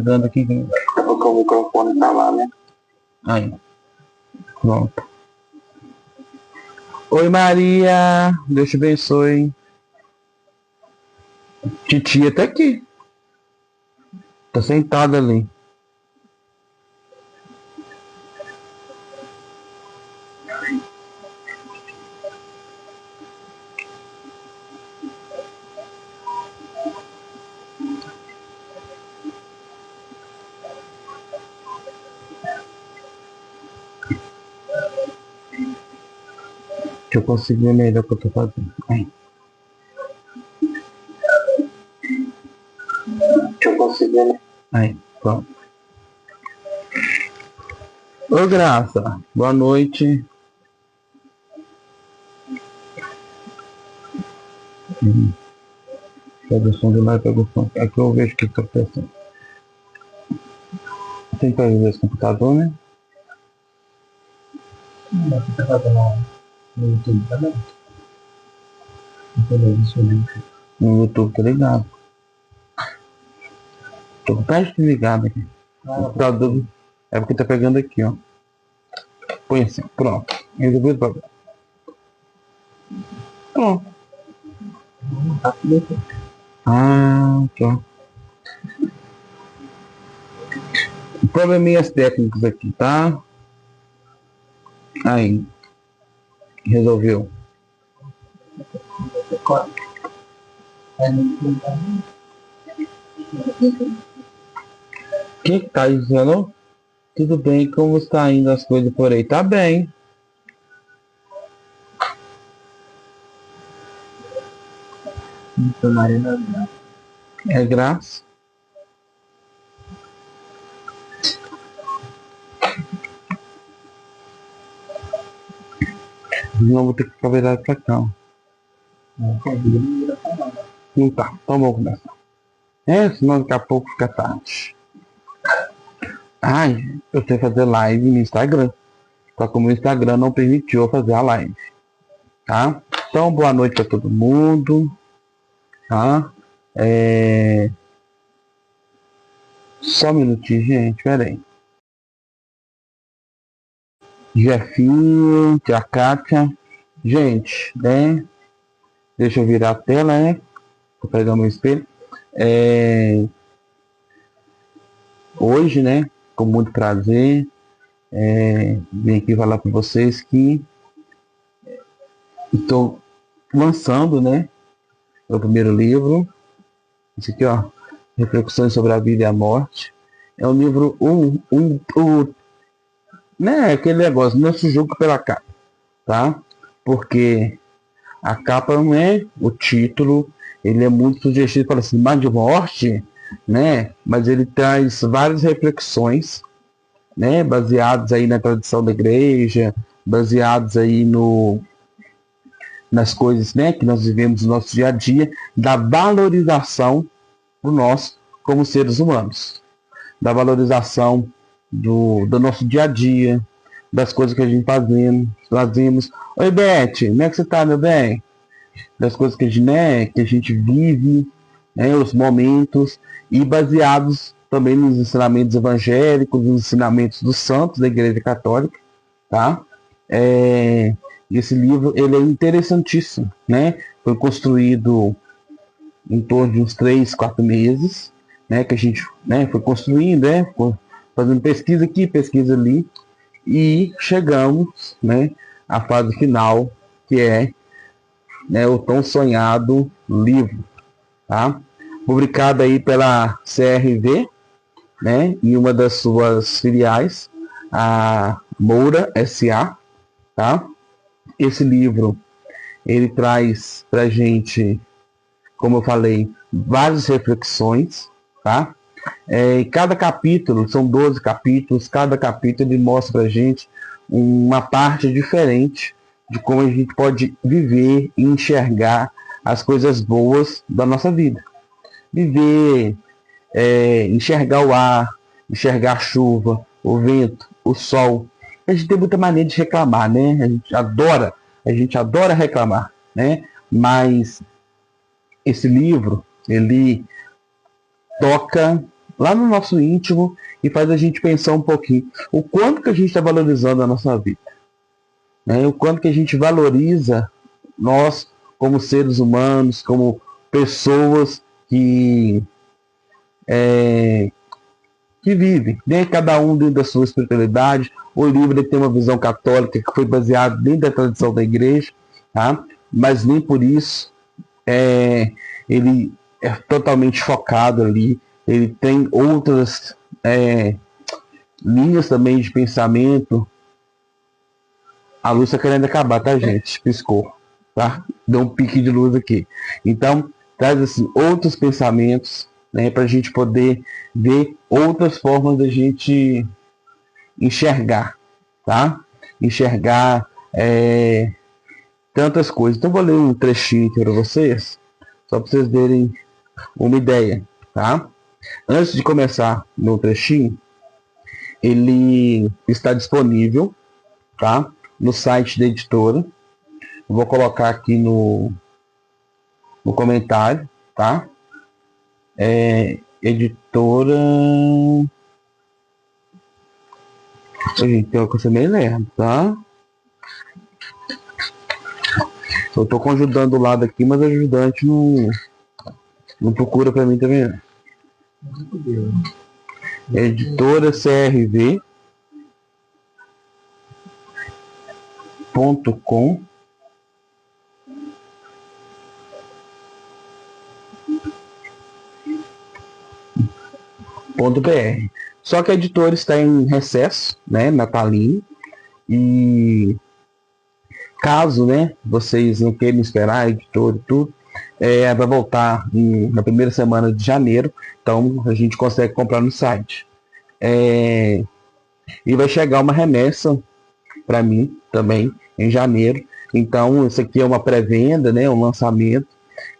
Dando aqui. Porque o microfone tá lá, né? Aí. Pronto. Oi, Maria. Deus te abençoe. Titia tá aqui. Tá sentada ali. Deixa eu conseguir ver melhor o que eu tô fazendo. Aí. Deixa eu conseguir, né? Aí, pronto. Ô, Graça. Boa noite. Pega o som de lá, pega o som. Aqui eu vejo o que tá acontecendo. Tem que ver esse computador, né? Não, você tá fazendo no YouTube também? No YouTube, tá ligado? Tô com o teste ligado aqui. O computador é porque tá pegando aqui, ó. Põe assim, pronto. Resolveu o problema. Pronto. Ah, tá. Probleminhas técnicos aqui, tá? Aí. Resolveu. O que tá dizendo? Tudo bem, como está indo as coisas por aí? Tá bem. É graça. Não vou ter que ficar virado pra cá. Não tá, então vamos começar. Senão daqui a pouco fica tarde. Ai, eu tenho que fazer live no Instagram. Só que o meu Instagram não permitiu eu fazer a live. Tá? Então, boa noite pra todo mundo. Tá? Só um minutinho, gente. Pera aí. Jefinho, tia Kátia. Gente, né? Deixa eu virar a tela, né? Vou pegar meu espelho. Hoje, né? Com muito prazer. Vim aqui falar para vocês que estou lançando, né? Meu primeiro livro. Esse aqui, ó. Reflexões sobre a vida e a morte. É um livro, né? Aquele negócio, não se julga pela capa, tá? Porque a capa não é o título, ele é muito sugestivo para assim, mais de morte, né? Mas ele traz várias reflexões, né? Baseadas aí na tradição da igreja, baseados aí nas coisas, né? Que nós vivemos no nosso dia a dia, da valorização do nós como seres humanos, da valorização do nosso dia a dia, das coisas que a gente fazemos. Oi, Beth, como é que você tá, meu bem? Das coisas que a gente, né, que a gente vive, né, os momentos, e baseados também nos ensinamentos evangélicos, nos ensinamentos dos santos da Igreja Católica, tá? Esse livro, ele é interessantíssimo, né? Foi construído em torno de uns 3, 4 meses, né, que a gente, né, foi construindo, né, fazendo pesquisa aqui, pesquisa ali, e chegamos, né, à fase final, que é, né, o tão sonhado livro, tá? Publicado aí pela CRV, né, em uma das suas filiais, a Moura SA, tá? Esse livro, ele traz pra gente, como eu falei, várias reflexões, tá? Cada capítulo, são 12 capítulos, cada capítulo ele mostra pra gente uma parte diferente de como a gente pode viver e enxergar as coisas boas da nossa vida. Viver, enxergar o ar, enxergar a chuva, o vento, o sol. A gente tem muita maneira de reclamar, né? A gente adora reclamar, né? Mas esse livro, ele toca lá no nosso íntimo e faz a gente pensar um pouquinho o quanto que a gente está valorizando a nossa vida, né? O quanto que a gente valoriza nós como seres humanos, como pessoas que vivem, né? Cada um dentro da sua espiritualidade. O livro tem uma visão católica que foi baseado dentro da tradição da igreja, tá? Mas nem por isso ele é totalmente focado ali. Ele tem outras linhas também de pensamento. A luz está querendo acabar, tá, gente? Piscou, tá? Deu um pique de luz aqui. Então, traz assim, outros pensamentos, né, para a gente poder ver outras formas da gente enxergar, tá? Enxergar tantas coisas. Então, vou ler um trechinho aqui para vocês, só para vocês terem uma ideia, tá? Antes de começar no trechinho, ele está disponível, tá? No site da editora. Vou colocar aqui no comentário, tá? Editora. Gente, tem uma coisa meio lerda, tá? Eu tô com ajudando do lado aqui, mas o ajudante não procura pra mim também. Editora crv.com. .br. Só que a editora está em recesso, né, natalino, e caso, né, vocês não queiram esperar a editora e tudo, vai voltar na primeira semana de janeiro, então a gente consegue comprar no site. E vai chegar uma remessa para mim também em janeiro, então isso aqui é uma pré-venda, né, um lançamento.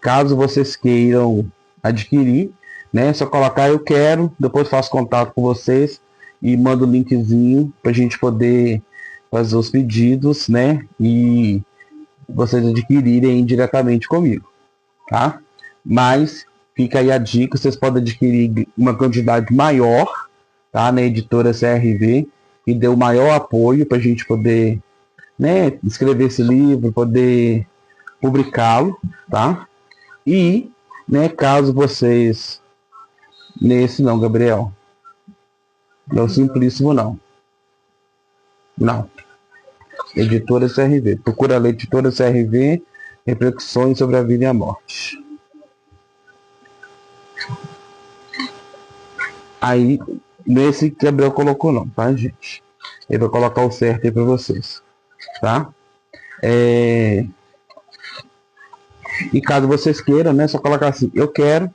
Caso vocês queiram adquirir, né, é só colocar eu quero, depois faço contato com vocês e mando o linkzinho para a gente poder fazer os pedidos, né, e vocês adquirirem diretamente comigo, tá? Mas fica aí a dica, vocês podem adquirir uma quantidade maior, tá, na editora CRV, que deu maior apoio para a gente poder, né, escrever esse livro, poder publicá-lo, tá? E, né, caso vocês nesse não, Gabriel. Não, Simplíssimo não. Não. Editora CRV. Procura a Editora CRV, Reflexões sobre a Vida e a Morte. Aí, nesse que Gabriel colocou não, tá, gente? Ele vai colocar o certo aí para vocês, tá? E caso vocês queiram, né, só colocar assim, eu quero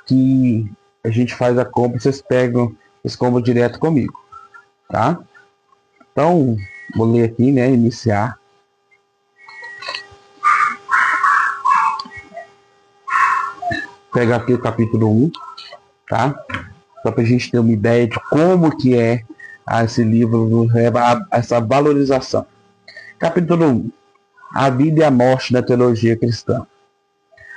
que a gente faz a compra, vocês pegam esse combo direto comigo, tá? Então, vou ler aqui, né, iniciar. Pegar aqui o capítulo 1, tá? Só para a gente ter uma ideia de como que esse livro nos leva a essa valorização. Capítulo 1. A vida e a morte da teologia cristã.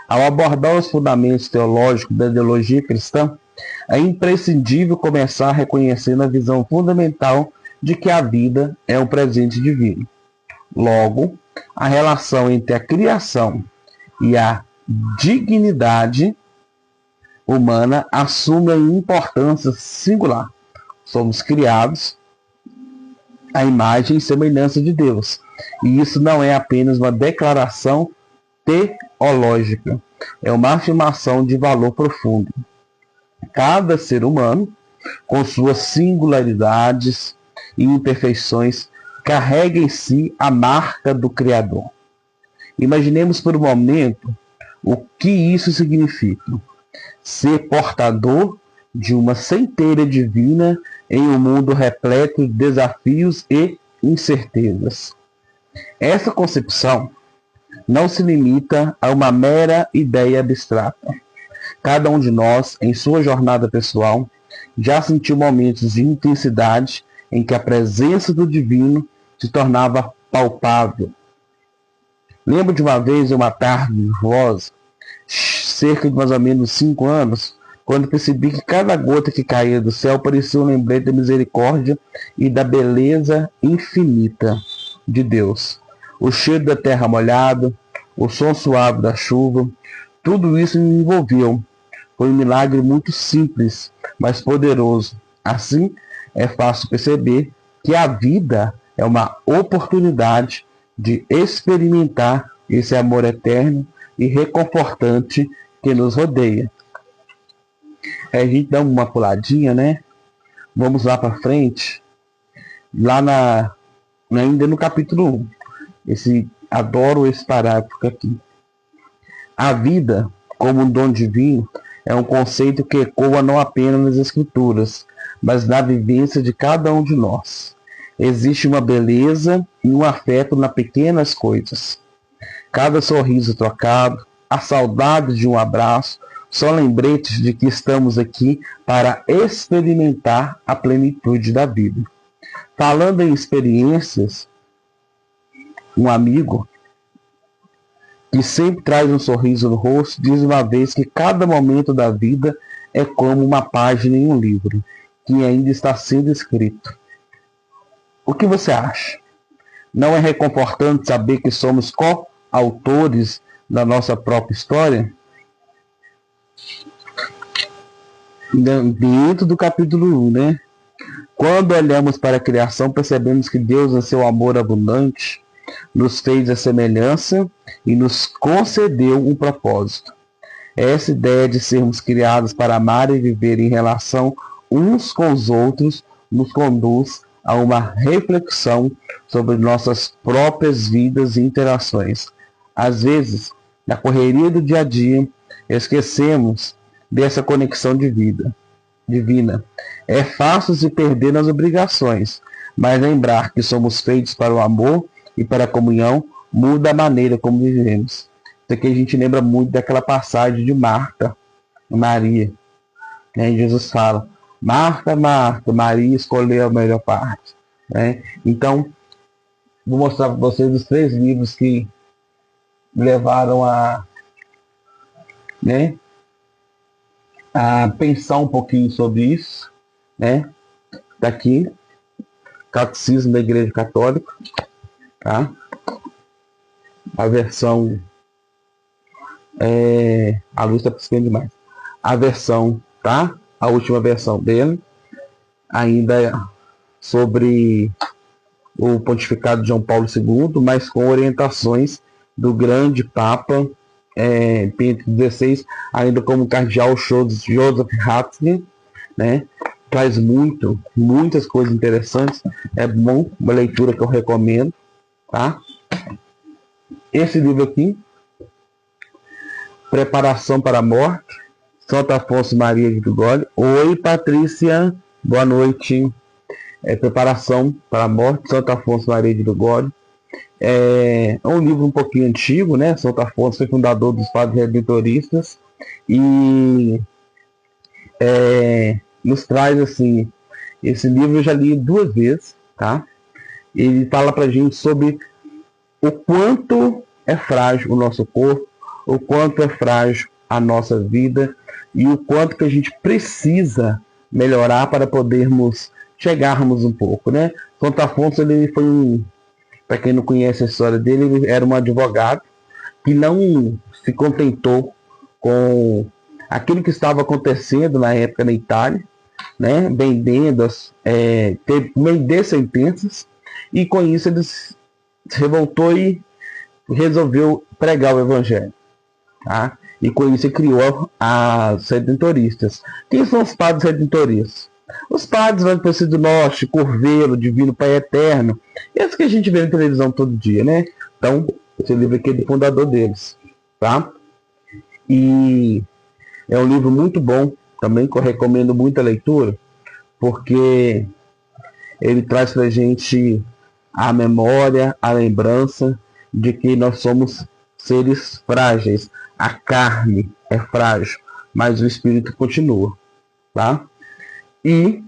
Ao abordar os fundamentos teológicos da ideologia cristã, é imprescindível começar reconhecendo a visão fundamental de que a vida é um presente divino. Logo, a relação entre a criação e a dignidade humana assume a importância singular. Somos criados à imagem e semelhança de Deus. E isso não é apenas uma declaração teológica, é uma afirmação de valor profundo. Cada ser humano, com suas singularidades e imperfeições, carrega em si a marca do Criador. Imaginemos por um momento o que isso significa. Ser portador de uma centelha divina em um mundo repleto de desafios e incertezas. Essa concepção não se limita a uma mera ideia abstrata. Cada um de nós, em sua jornada pessoal, já sentiu momentos de intensidade em que a presença do divino se tornava palpável. Lembro de uma vez, uma tarde chuvosa, cerca de mais ou menos 5 anos, quando percebi que cada gota que caía do céu parecia um lembrete da misericórdia e da beleza infinita de Deus. O cheiro da terra molhada, o som suave da chuva, tudo isso me envolveu. Foi um milagre muito simples, mas poderoso. Assim, é fácil perceber que a vida é uma oportunidade de experimentar esse amor eterno e reconfortante que nos rodeia. A gente dá uma puladinha, né? Vamos lá para frente. Lá ainda no capítulo 1. Adoro esse parágrafo aqui. A vida, como um dom divino, é um conceito que ecoa não apenas nas escrituras, mas na vivência de cada um de nós. Existe uma beleza e um afeto nas pequenas coisas. Cada sorriso trocado, a saudade de um abraço, são lembretes de que estamos aqui para experimentar a plenitude da vida. Falando em experiências, um amigo que sempre traz um sorriso no rosto diz uma vez que cada momento da vida é como uma página em um livro que ainda está sendo escrito. O que você acha? Não é reconfortante saber que somos coautores da nossa própria história? Dentro do capítulo 1, né? Quando olhamos para a criação, percebemos que Deus, em seu amor abundante, nos fez a semelhança e nos concedeu um propósito. Essa ideia de sermos criados para amar e viver em relação uns com os outros nos conduz a uma reflexão sobre nossas próprias vidas e interações. Às vezes, na correria do dia a dia, esquecemos dessa conexão divina. É fácil se perder nas obrigações, mas lembrar que somos feitos para o amor e para a comunhão muda a maneira como vivemos. Isso aqui a gente lembra muito daquela passagem de Marta e Maria. Jesus fala, Marta, Marta, Maria escolheu a melhor parte. Então, vou mostrar para vocês os 3 livros que me levaram a pensar um pouquinho sobre isso. Daqui, Catecismo da Igreja Católica, tá? A versão a luz está piscando demais. A versão, tá? A última versão dele, ainda sobre o pontificado de João Paulo II, mas com orientações do grande Papa Bento XVI, ainda como cardeal Joseph Ratzinger, né? Traz muitas coisas interessantes. É bom, uma leitura que eu recomendo, tá? Esse livro aqui, Preparação para a Morte, Santo Afonso Maria de Ligório. Oi, Patrícia, boa noite. Preparação para a Morte, Santo Afonso Maria de Ligório. É um livro um pouquinho antigo, né? Santo Afonso foi fundador dos Padres Redentoristas e nos traz assim, esse livro eu já li 2 vezes, tá? Ele fala pra gente sobre o quanto é frágil o nosso corpo, o quanto é frágil a nossa vida e o quanto que a gente precisa melhorar para podermos chegarmos um pouco, né? Santo Afonso, ele foi para quem não conhece a história dele, ele era um advogado que não se contentou com aquilo que estava acontecendo na época na Itália, né? Vendendo, vender sentenças, e com isso ele se revoltou e resolveu pregar o Evangelho, tá? E com isso ele criou as Redentoristas. Quem são os padres redentoristas? Os padres do Aparecido do Norte, Curvelo, Divino Pai Eterno, esses que a gente vê na televisão todo dia, né? Então, esse livro aqui é do fundador deles, tá? E é um livro muito bom também, que eu recomendo muito a leitura, porque ele traz pra gente a memória, a lembrança de que nós somos seres frágeis. A carne é frágil, mas o espírito continua, tá? E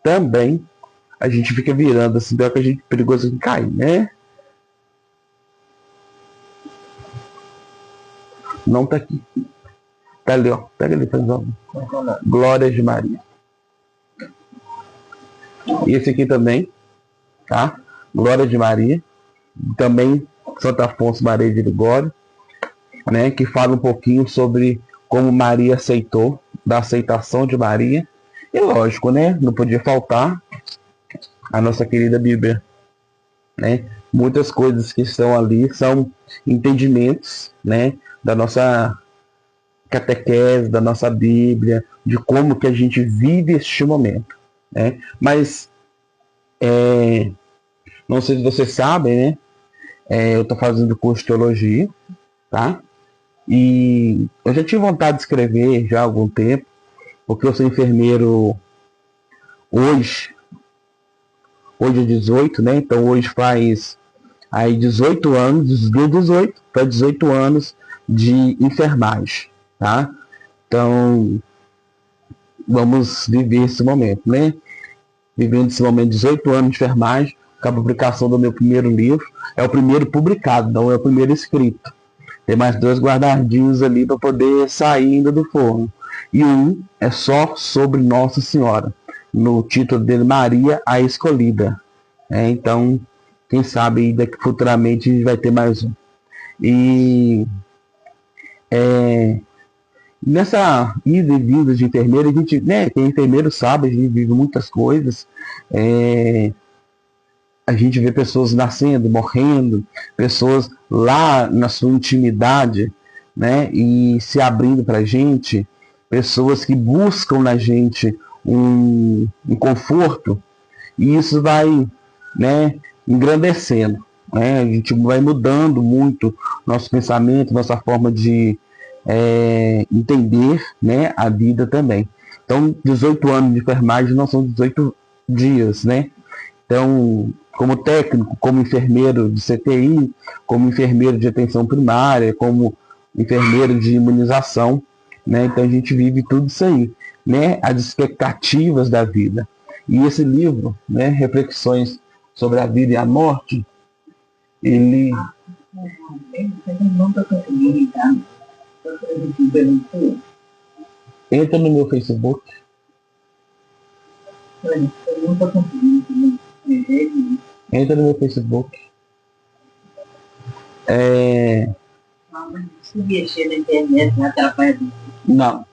também a gente fica virando assim, pior que a gente perigoso de cair, né? Não tá aqui. Tá ali, ó. Pega ali, faz um. Glórias de Maria. E esse aqui também, tá? Glória de Maria. Também Santo Afonso Maria de Ligório, né? Que fala um pouquinho sobre como Maria aceitou, da aceitação de Maria. E lógico, né? Não podia faltar a nossa querida Bíblia, né? Muitas coisas que estão ali são entendimentos, né? Da nossa catequese, da nossa Bíblia, de como que a gente vive este momento, né? Mas não sei se vocês sabem, né? Eu estou fazendo curso de teologia, tá? E eu já tive vontade de escrever já há algum tempo, porque eu sou enfermeiro hoje. Hoje é 18, né? Então hoje faz aí 18 anos, dos 18 para 18 anos de enfermagem, tá? Então vamos viver esse momento, né? Vivendo esse momento, 18 anos de enfermagem, com a publicação do meu primeiro livro. É o primeiro publicado, não é o primeiro escrito. Tem mais 2 guardadinhos ali para poder sair ainda do forno. E um é só sobre Nossa Senhora. No título dele, Maria a Escolhida. Então, quem sabe daqui futuramente a gente vai ter mais um. E nessa ida e vinda de enfermeiro, a gente, né, quem é enfermeiro sabe, a gente vive muitas coisas. A gente vê pessoas nascendo, morrendo, pessoas lá na sua intimidade, né, e se abrindo para a gente, pessoas que buscam na gente um conforto, e isso vai, né, engrandecendo, né, a gente vai mudando muito nosso pensamento, nossa forma de entender, né, a vida também. Então, 18 anos de enfermagem não são 18 dias, né? Então, como técnico, como enfermeiro de CTI, como enfermeiro de atenção primária, como enfermeiro de imunização, né? Então a gente vive tudo isso aí, né? As expectativas da vida. E esse livro, né? Reflexões sobre a vida e a morte, ele... Entra no meu Facebook. Entra no meu Facebook. Não.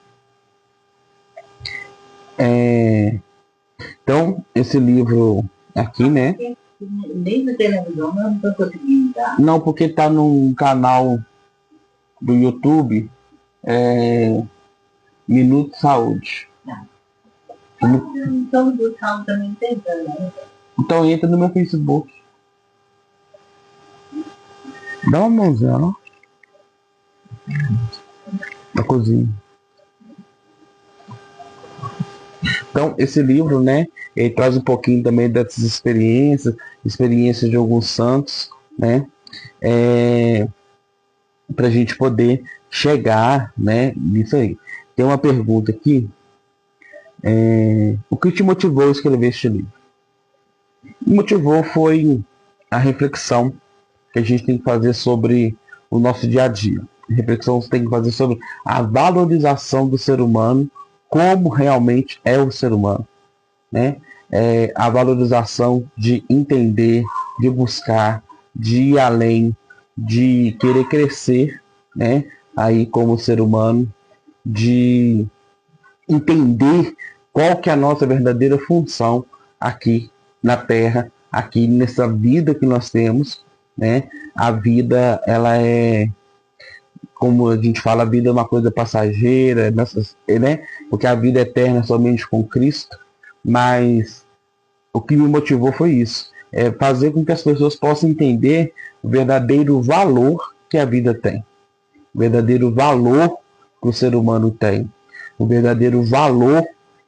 Então, esse livro aqui, né? Nem na televisão eu não estou conseguindo, tá? Não, porque está num canal do YouTube, Minuto Saúde. Então, do canal também tem, né? Então entra no meu Facebook. Dá uma mãozinha, ó. Na cozinha. Então, esse livro, né, ele traz um pouquinho também dessas experiências de alguns santos, né, para a gente poder chegar, né, nisso aí. Tem uma pergunta aqui. O que te motivou a escrever este livro? O que motivou foi a reflexão que a gente tem que fazer sobre o nosso dia a dia. A reflexão que você tem que fazer sobre a valorização do ser humano, como realmente é o ser humano, né? A valorização de entender, de buscar, de ir além, de querer crescer, né? Aí como ser humano, de entender qual que é a nossa verdadeira função aqui na Terra, aqui nessa vida que nós temos, né? A vida, ela é, como a gente fala, a vida é uma coisa passageira, né? Porque a vida é eterna somente com Cristo. Mas o que me motivou foi isso, fazer com que as pessoas possam entender o verdadeiro valor que a vida tem, o verdadeiro valor que o ser humano tem, o verdadeiro valor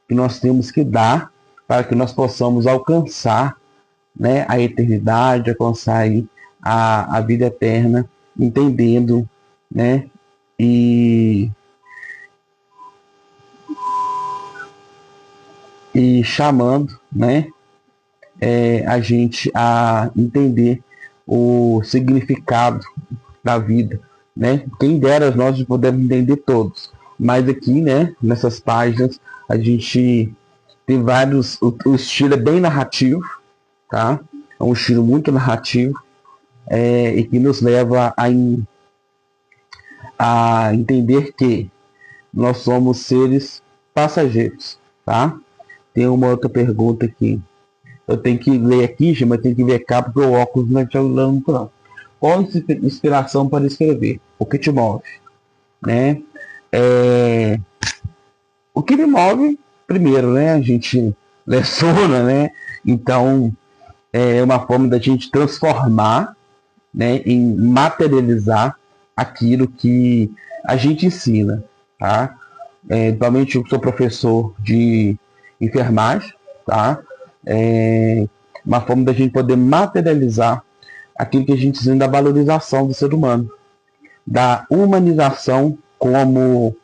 que nós temos que dar para que nós possamos alcançar, né, a eternidade, alcançar aí a vida eterna, entendendo, né, e chamando, né, a gente a entender o significado da vida, né? Quem dera nós podemos entender todos, Mas aqui, né, nessas páginas, a gente tem vários... O estilo é bem narrativo, tá? É um estilo muito narrativo, e que nos leva a entender que nós somos seres passageiros, tá? Tem uma outra pergunta aqui. Eu tenho que ler aqui, mas eu tenho que ver cá porque o óculos não está olhando não. Qual a inspiração para escrever? O que te move? Né? O que me move, primeiro, né? A gente leciona, né? Então, é uma forma da gente transformar, né? Em materializar aquilo que a gente ensina, tá? Atualmente eu sou professor de enfermagem, tá? Uma forma da gente poder materializar aquilo que a gente ensina da valorização do ser humano, da humanização, como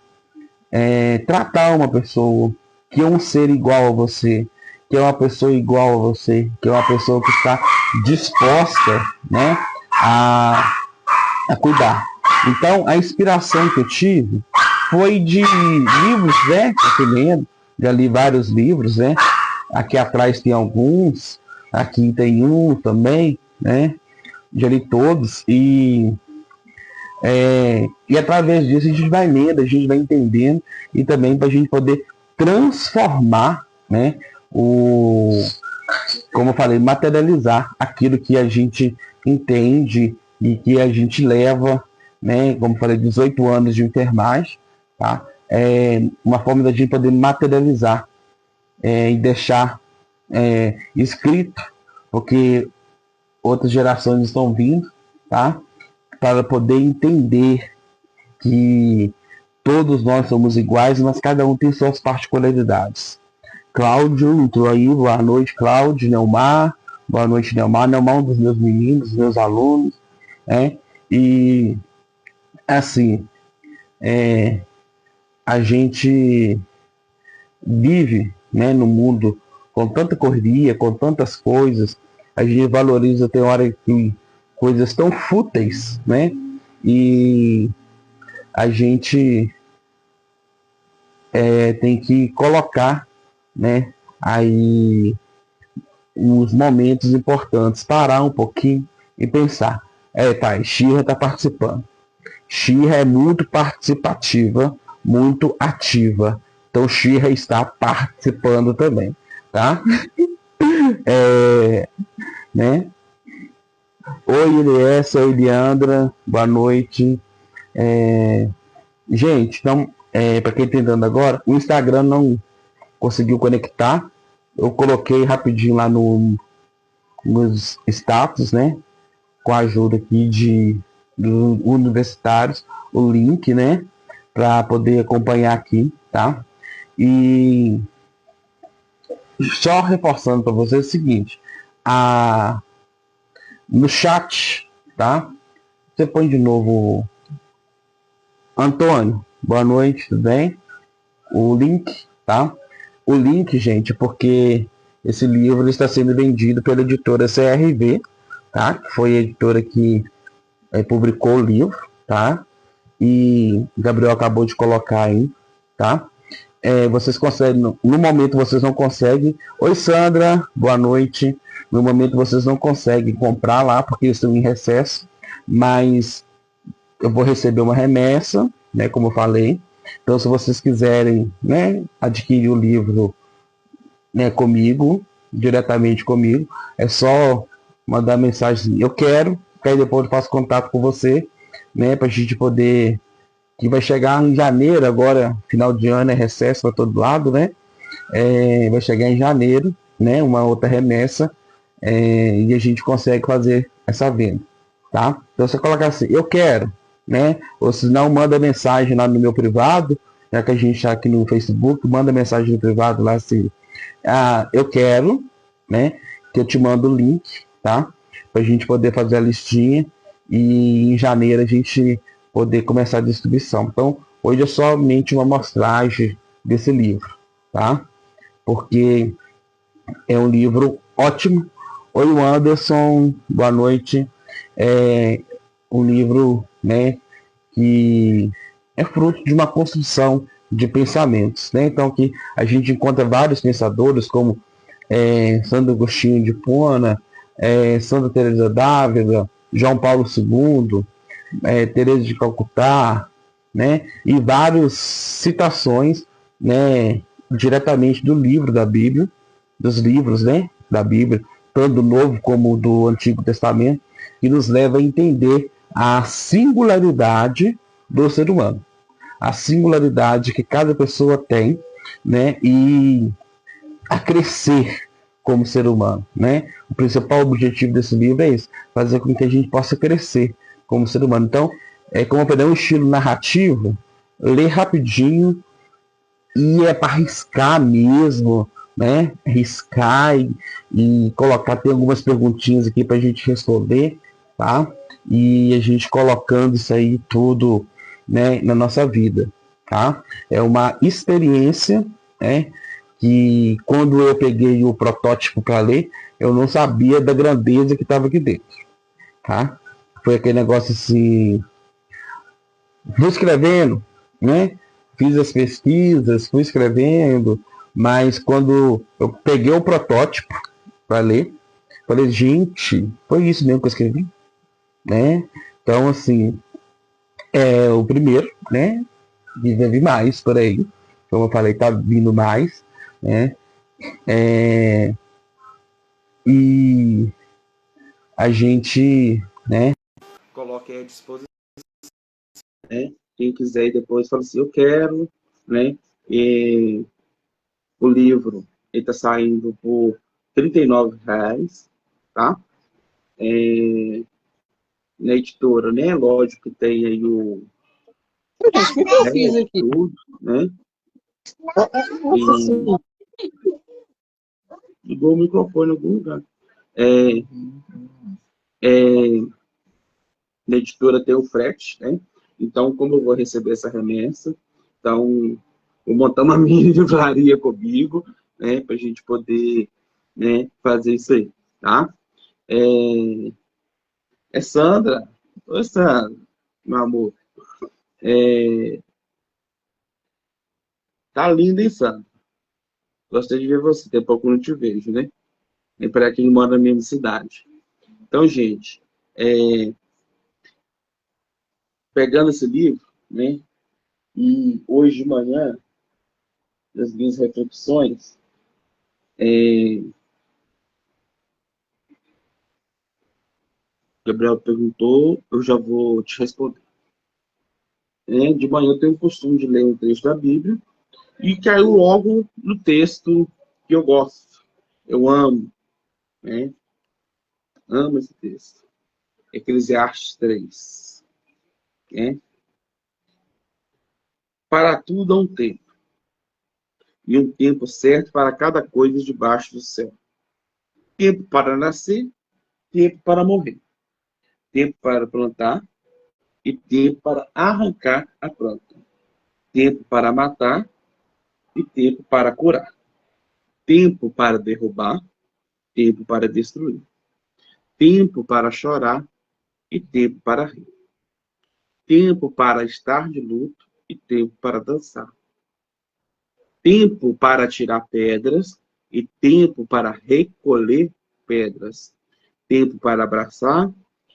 tratar uma pessoa que é um ser igual a você, que é uma pessoa igual a você, que é uma pessoa que está disposta, né, a cuidar. Então, a inspiração que eu tive foi de livros, né, que eu fui lendo, já li vários livros, né, aqui atrás tem alguns, aqui tem um também, né, já li todos, e através disso a gente vai lendo, a gente vai entendendo, e também para a gente poder transformar, né, como eu falei, materializar aquilo que a gente entende e que a gente leva, né, como eu falei, 18 anos de enfermagem, tá? Uma forma da gente poder materializar e deixar escrito, porque outras gerações estão vindo, tá? Para poder entender que todos nós somos iguais, mas cada um tem suas particularidades. Cláudio entrou aí, boa noite, Cláudio, Neumar, boa noite, Neumar. Neumar é um dos meus meninos, meus alunos, né? E, assim, a gente vive, né, no mundo com tanta correria, com tantas coisas, a gente valoriza, tem hora que coisas tão fúteis, né? E a gente tem que colocar, né, aí os momentos importantes, parar um pouquinho e pensar. Tá, Xirra está participando. Xirra é muito participativa, muito ativa. Então Xirra está participando também, tá? Né? Oi, Eliessa, oi, Leandra, boa noite. Gente, então, para quem está entrando agora, o Instagram não conseguiu conectar. Eu coloquei rapidinho lá nos status, né? Com a ajuda aqui dos universitários, o link, né? Para poder acompanhar aqui, tá? E só reforçando para vocês o seguinte: no chat, tá? Você põe de novo, Antônio, boa noite, tudo bem? O link, tá? O link, gente, porque esse livro está sendo vendido pela editora CRV, tá? Que foi a editora que publicou o livro, tá? E o Gabriel acabou de colocar aí, tá? Vocês conseguem, no momento vocês não conseguem. Oi, Sandra, boa noite. No momento vocês não conseguem comprar lá porque estão em recesso, mas eu vou receber uma remessa, né? Como eu falei. Então, se vocês quiserem, né, adquirir o livro, né, comigo, diretamente comigo, é só mandar mensagem, eu quero, que aí depois eu faço contato com você, né, para a gente poder, que vai chegar em janeiro, agora, final de ano, é recesso para todo lado, né, vai chegar em janeiro, né, uma outra remessa, e a gente consegue fazer essa venda, tá? Então você coloca assim, eu quero, né, ou se não, manda mensagem lá no meu privado, já que a gente está aqui no Facebook, manda mensagem no privado lá assim, eu quero, né, que eu te mando o link, tá? Pra gente poder fazer a listinha e em janeiro a gente poder começar a distribuição. Então, hoje é somente uma amostragem desse livro, tá? Porque é um livro ótimo. Oi, Anderson, boa noite. É um livro, né, que é fruto de uma construção de pensamentos, né? Então que a gente encontra vários pensadores como Santo Agostinho de Hipona, Santa Teresa d'Ávila, João Paulo II, Teresa de Calcutá, né? E várias citações, né, diretamente do livro da Bíblia, dos livros, né, da Bíblia, tanto do Novo como do Antigo Testamento, que nos leva a entender a singularidade do ser humano, a singularidade que cada pessoa tem, né, e a crescer como ser humano, né? O principal objetivo desse livro é esse, fazer com que a gente possa crescer como ser humano. Então, como eu falei, é um estilo narrativo, ler rapidinho e é para riscar mesmo, né? Riscar e colocar, tem algumas perguntinhas aqui para a gente responder, tá? E a gente colocando isso aí tudo, né, na nossa vida, tá? É uma experiência, né? Que quando eu peguei o protótipo para ler, eu não sabia da grandeza que estava aqui dentro, tá? Foi aquele negócio assim, fui escrevendo, né? Fiz as pesquisas, fui escrevendo, mas quando eu peguei o protótipo para ler, falei, gente, foi isso mesmo que eu escrevi, né? Então, assim, é o primeiro, né? Vive mais por aí, como eu falei, tá vindo mais, né? É, e a gente, né, coloque à disposição, né? Quem quiser depois fala assim, eu quero, né? E o livro ele está saindo por R$ 39, tá? Na editora, né? Lógico que tem aí o Gente, o que eu fiz aqui? tudo, né? Ligou o microfone em algum lugar. Na editora tem o frete, né? Então, como eu vou receber essa remessa, então vou montar uma mini livraria comigo, né? Para a gente poder, né, fazer isso aí, tá? Sandra. Oi, Sandra, meu amor. Tá linda, hein, Sandra? Gostei de ver você. Tem pouco que eu não te vejo, né? É para quem mora na mesma cidade. Então, gente, pegando esse livro, né? E hoje de manhã, nas minhas reflexões, Gabriel perguntou, eu já vou te responder. De manhã eu tenho o costume de ler um trecho da Bíblia e caiu logo no texto que eu gosto. Eu amo, né? Amo esse texto. Eclesiastes 3. Né? Para tudo há um tempo, e um tempo certo para cada coisa debaixo do céu. Tempo para nascer, tempo para morrer. Tempo para plantar e tempo para arrancar a planta. Tempo para matar e tempo para curar. Tempo para derrubar, tempo para destruir. Tempo para chorar e tempo para rir. Tempo para estar de luto e tempo para dançar. Tempo para tirar pedras e tempo para recolher pedras. Tempo para abraçar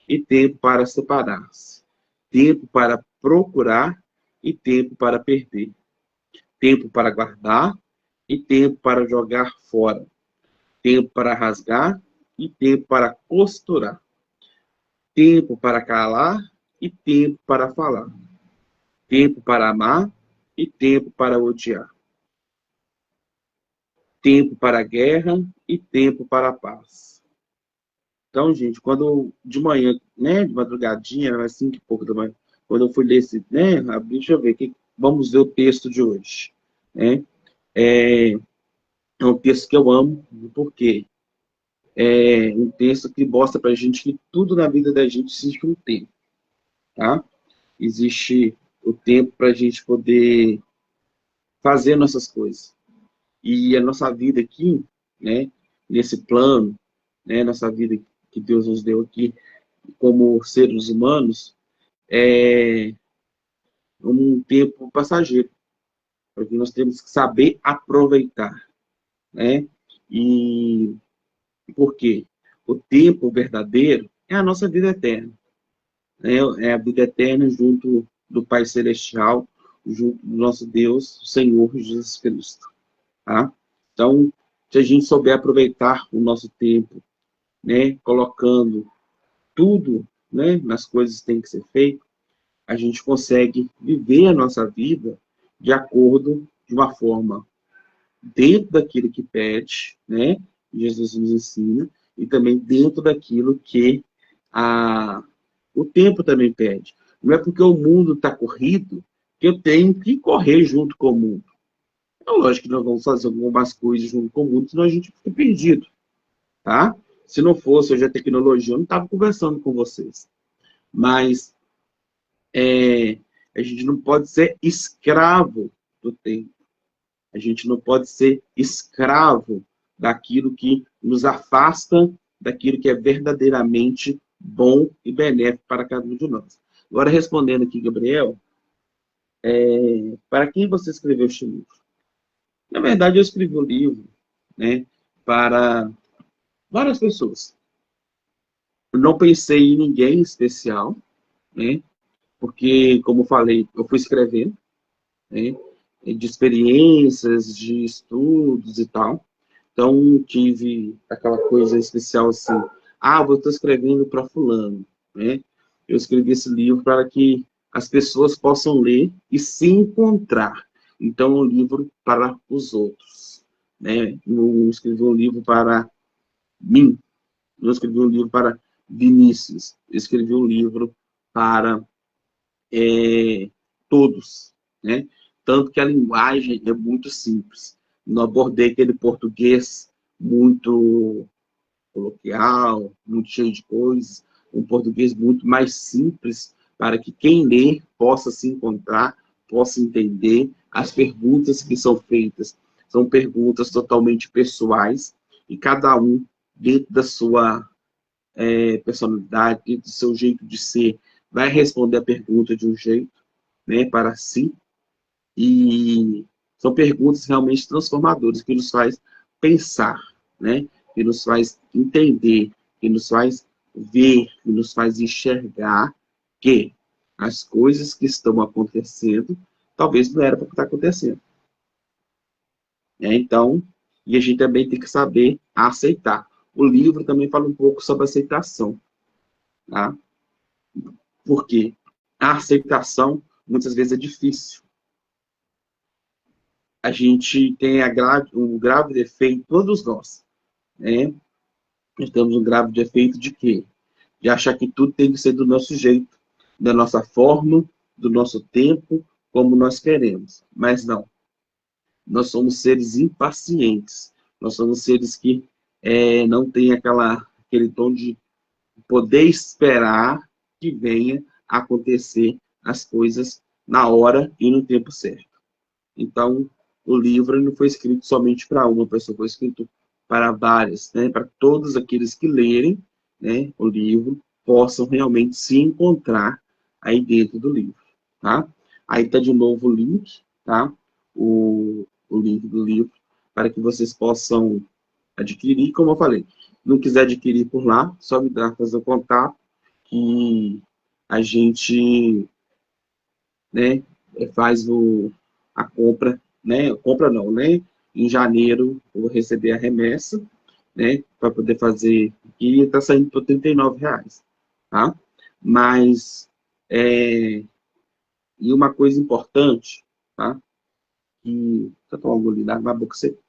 e tempo para separar-se. Tempo para procurar e tempo para perder. Tempo para guardar e tempo para jogar fora. Tempo para rasgar e tempo para costurar. Tempo para calar e tempo para falar. Tempo para amar e tempo para odiar. Tempo para a guerra e tempo para a paz. Então, gente, quando de manhã, né, de madrugadinha, era 5 e pouco da manhã, quando eu fui ler esse, né, deixa eu ver, vamos ver o texto de hoje, né? É um texto que eu amo, porque é um texto que mostra pra gente que tudo na vida da gente existe um tempo, tá? Existe o tempo para a gente poder fazer nossas coisas. E a nossa vida aqui, né, nesse plano, né, nossa vida que Deus nos deu aqui como seres humanos, um tempo passageiro, porque nós temos que saber aproveitar, né? E por quê? O tempo verdadeiro é a nossa vida eterna, né? É a vida eterna junto do Pai Celestial, junto do nosso Deus, Senhor Jesus Cristo, tá? Então, se a gente souber aproveitar o nosso tempo, né, colocando tudo, né, nas coisas que tem que ser feito, a gente consegue viver a nossa vida de acordo de uma forma dentro daquilo que pede, né, Jesus nos ensina, e também dentro daquilo que o tempo também pede. Não é porque o mundo está corrido que eu tenho que correr junto com o mundo. É lógico que nós vamos fazer algumas coisas junto com o mundo, senão a gente fica perdido, tá? Se não fosse hoje a tecnologia, eu não estava conversando com vocês. Mas a gente não pode ser escravo do tempo. A gente não pode ser escravo daquilo que nos afasta daquilo que é verdadeiramente bom e benéfico para cada um de nós. Agora, respondendo aqui, Gabriel, para quem você escreveu este livro? Na verdade, eu escrevi um livro, né, para várias pessoas. Eu não pensei em ninguém especial, né, porque, como eu falei, eu fui escrevendo, né, de experiências, de estudos e tal. Então, tive aquela coisa especial assim, eu estou escrevendo para fulano, né? Eu escrevi esse livro para que as pessoas possam ler e se encontrar. Então, um livro para os outros, né? Não escrevi um livro para mim, não escrevi um livro para Vinícius, eu escrevi um livro para todos, né? Tanto que a linguagem é muito simples. Não abordei aquele português muito coloquial, muito cheio de coisas, um português muito mais simples para que quem lê possa se encontrar, possa entender. As perguntas que são feitas são perguntas totalmente pessoais e cada um, dentro da sua personalidade, dentro do seu jeito de ser, vai responder a pergunta de um jeito, né, para si, e são perguntas realmente transformadoras, que nos faz pensar, né, que nos faz entender, que nos faz ver, que nos faz enxergar que as coisas que estão acontecendo, talvez não era para estar acontecendo. Então, e a gente também tem que saber aceitar. O livro também fala um pouco sobre aceitação, tá? Porque a aceitação, muitas vezes, é difícil. A gente tem um grave defeito, todos nós, né? Nós temos um grave defeito de quê? De achar que tudo tem que ser do nosso jeito, da nossa forma, do nosso tempo, como nós queremos. Mas não. Nós somos seres impacientes. Nós somos seres que não têm aquele tom de poder esperar que venha a acontecer as coisas na hora e no tempo certo. Então, o livro não foi escrito somente para uma pessoa, foi escrito para várias, né? Para todos aqueles que lerem, né, o livro, possam realmente se encontrar aí dentro do livro, tá? Aí está de novo o link, tá? O link do livro, para que vocês possam adquirir, como eu falei. Não quiser adquirir por lá, só me dá, fazer o contato, que a gente, né, faz a compra, né? Compra não, né? Em janeiro eu vou receber a remessa, né? Para poder fazer. E está saindo por R$ 39, tá? Mas, e uma coisa importante, tá? Que, deixa eu tomar um golinho d'água na boca seca.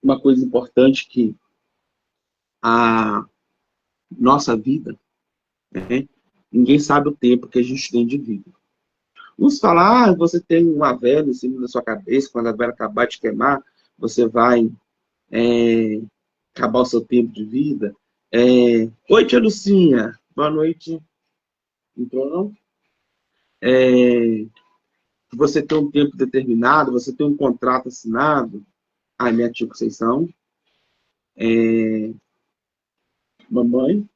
Uma coisa importante que a nossa vida, né? Ninguém sabe o tempo que a gente tem de vida. Uns falam, você tem uma vela em cima da sua cabeça, quando a vela acabar de queimar, você vai acabar o seu tempo de vida. Oi, tia Lucinha. Boa noite. Entrou, não? Você tem um tempo determinado, você tem um contrato assinado. Ai, minha tia Conceição. Mamãe.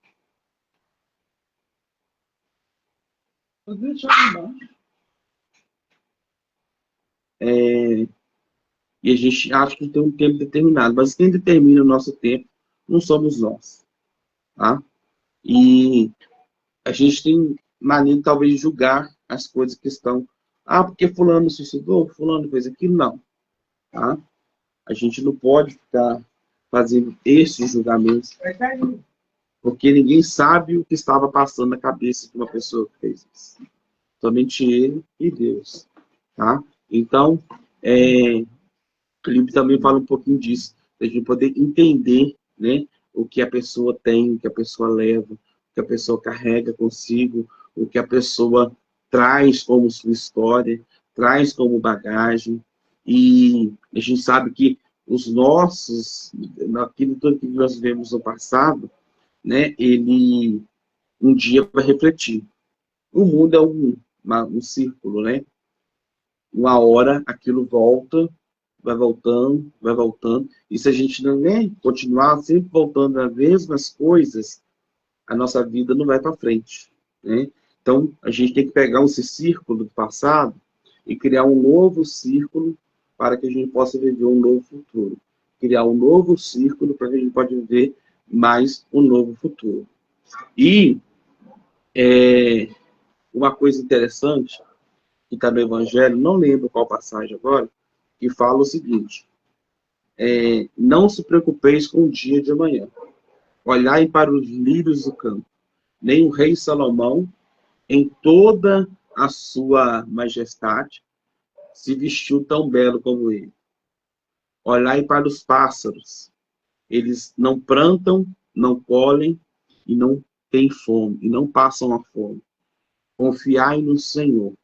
Pode deixar lá embaixo. E a gente acha que tem um tempo determinado, mas quem determina o nosso tempo não somos nós, tá? E a gente tem mania de talvez julgar as coisas que estão, porque fulano se suicidou, fulano fez aquilo, não, tá? A gente não pode ficar fazendo esses julgamentos, porque ninguém sabe o que estava passando na cabeça de uma pessoa que fez isso. Somente ele e Deus, tá? Então, o livro também fala um pouquinho disso, da gente poder entender, né, o que a pessoa tem, o que a pessoa leva, o que a pessoa carrega consigo, o que a pessoa traz como sua história, traz como bagagem. E a gente sabe que os nossos, naquilo tudo que nós vivemos no passado, né, ele um dia vai refletir. O mundo é um círculo, né? Uma hora aquilo volta, vai voltando, vai voltando. E se a gente não, né, continuar sempre voltando às mesmas coisas, a nossa vida não vai para frente, né? Então, a gente tem que pegar esse círculo do passado e criar um novo círculo para que a gente possa viver um novo futuro. Criar um novo círculo para que a gente possa viver mais um novo futuro. E uma coisa interessante que está no Evangelho, não lembro qual passagem agora, que fala o seguinte: não se preocupeis com o dia de amanhã. Olhai para os lírios do campo. Nem o rei Salomão, em toda a sua majestade, se vestiu tão belo como ele. Olhai para os pássaros. Eles não plantam, não colhem e não têm fome, e não passam a fome. Confiai no Senhor.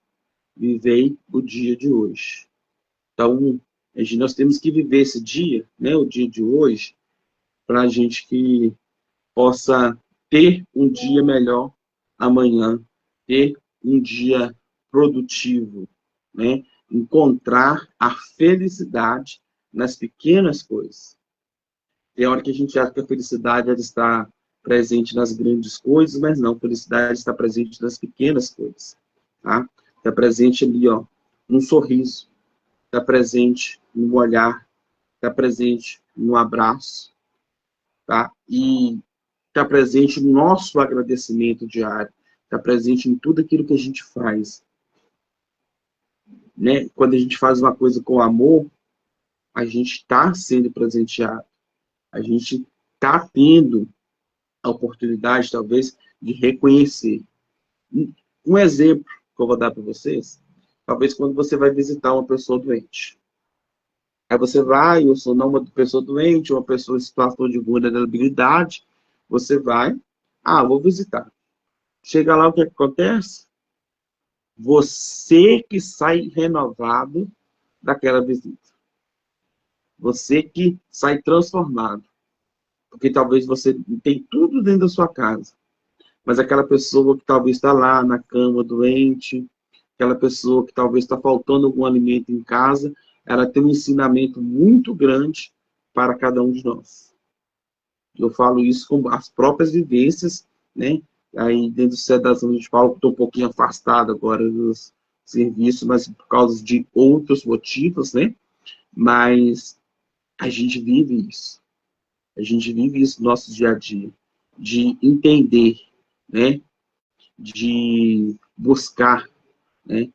Vivei o dia de hoje. Então, nós temos que viver esse dia, né, o dia de hoje, para a gente que possa ter um dia melhor amanhã, ter um dia produtivo, né? Encontrar a felicidade nas pequenas coisas. Tem hora que a gente acha que a felicidade está presente nas grandes coisas, mas não, a felicidade está presente nas pequenas coisas, tá? Está presente ali, ó, num sorriso, está presente no olhar, está presente no abraço, tá? E está presente no nosso agradecimento diário, está presente em tudo aquilo que a gente faz, né? Quando a gente faz uma coisa com amor, a gente está sendo presenteado, a gente está tendo a oportunidade, talvez, de reconhecer. Um exemplo que eu vou dar para vocês, talvez quando você vai visitar uma pessoa doente. Aí você vai, eu sou não uma pessoa doente, uma pessoa em situação de vulnerabilidade, você vai, vou visitar. Chega lá, o que acontece? Você que sai renovado daquela visita. Você que sai transformado. Porque talvez você tem tudo dentro da sua casa. Mas aquela pessoa que talvez está lá na cama doente, aquela pessoa que talvez está faltando algum alimento em casa, ela tem um ensinamento muito grande para cada um de nós. Eu falo isso com as próprias vivências, né? Aí dentro do CEDAS a gente fala que estou um pouquinho afastado agora dos serviços, mas por causa de outros motivos, né? Mas a gente vive isso. A gente vive isso no nosso dia a dia. De entender, né? De buscar, né?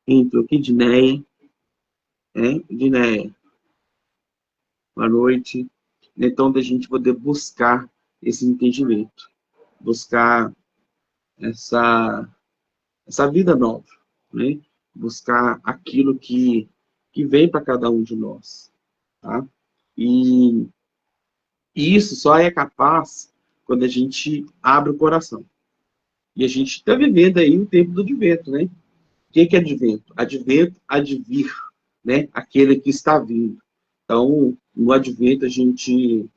Entrou aqui, Dinéia, né? Dinéia, boa noite. Então, da gente poder buscar esse entendimento, buscar essa vida nova, né? Buscar aquilo que vem para cada um de nós, tá? E isso só é capaz quando a gente abre o coração. E a gente está vivendo aí o tempo do advento, né? O que é advento? Advento, advir, né? Aquele que está vindo. Então, no advento a gente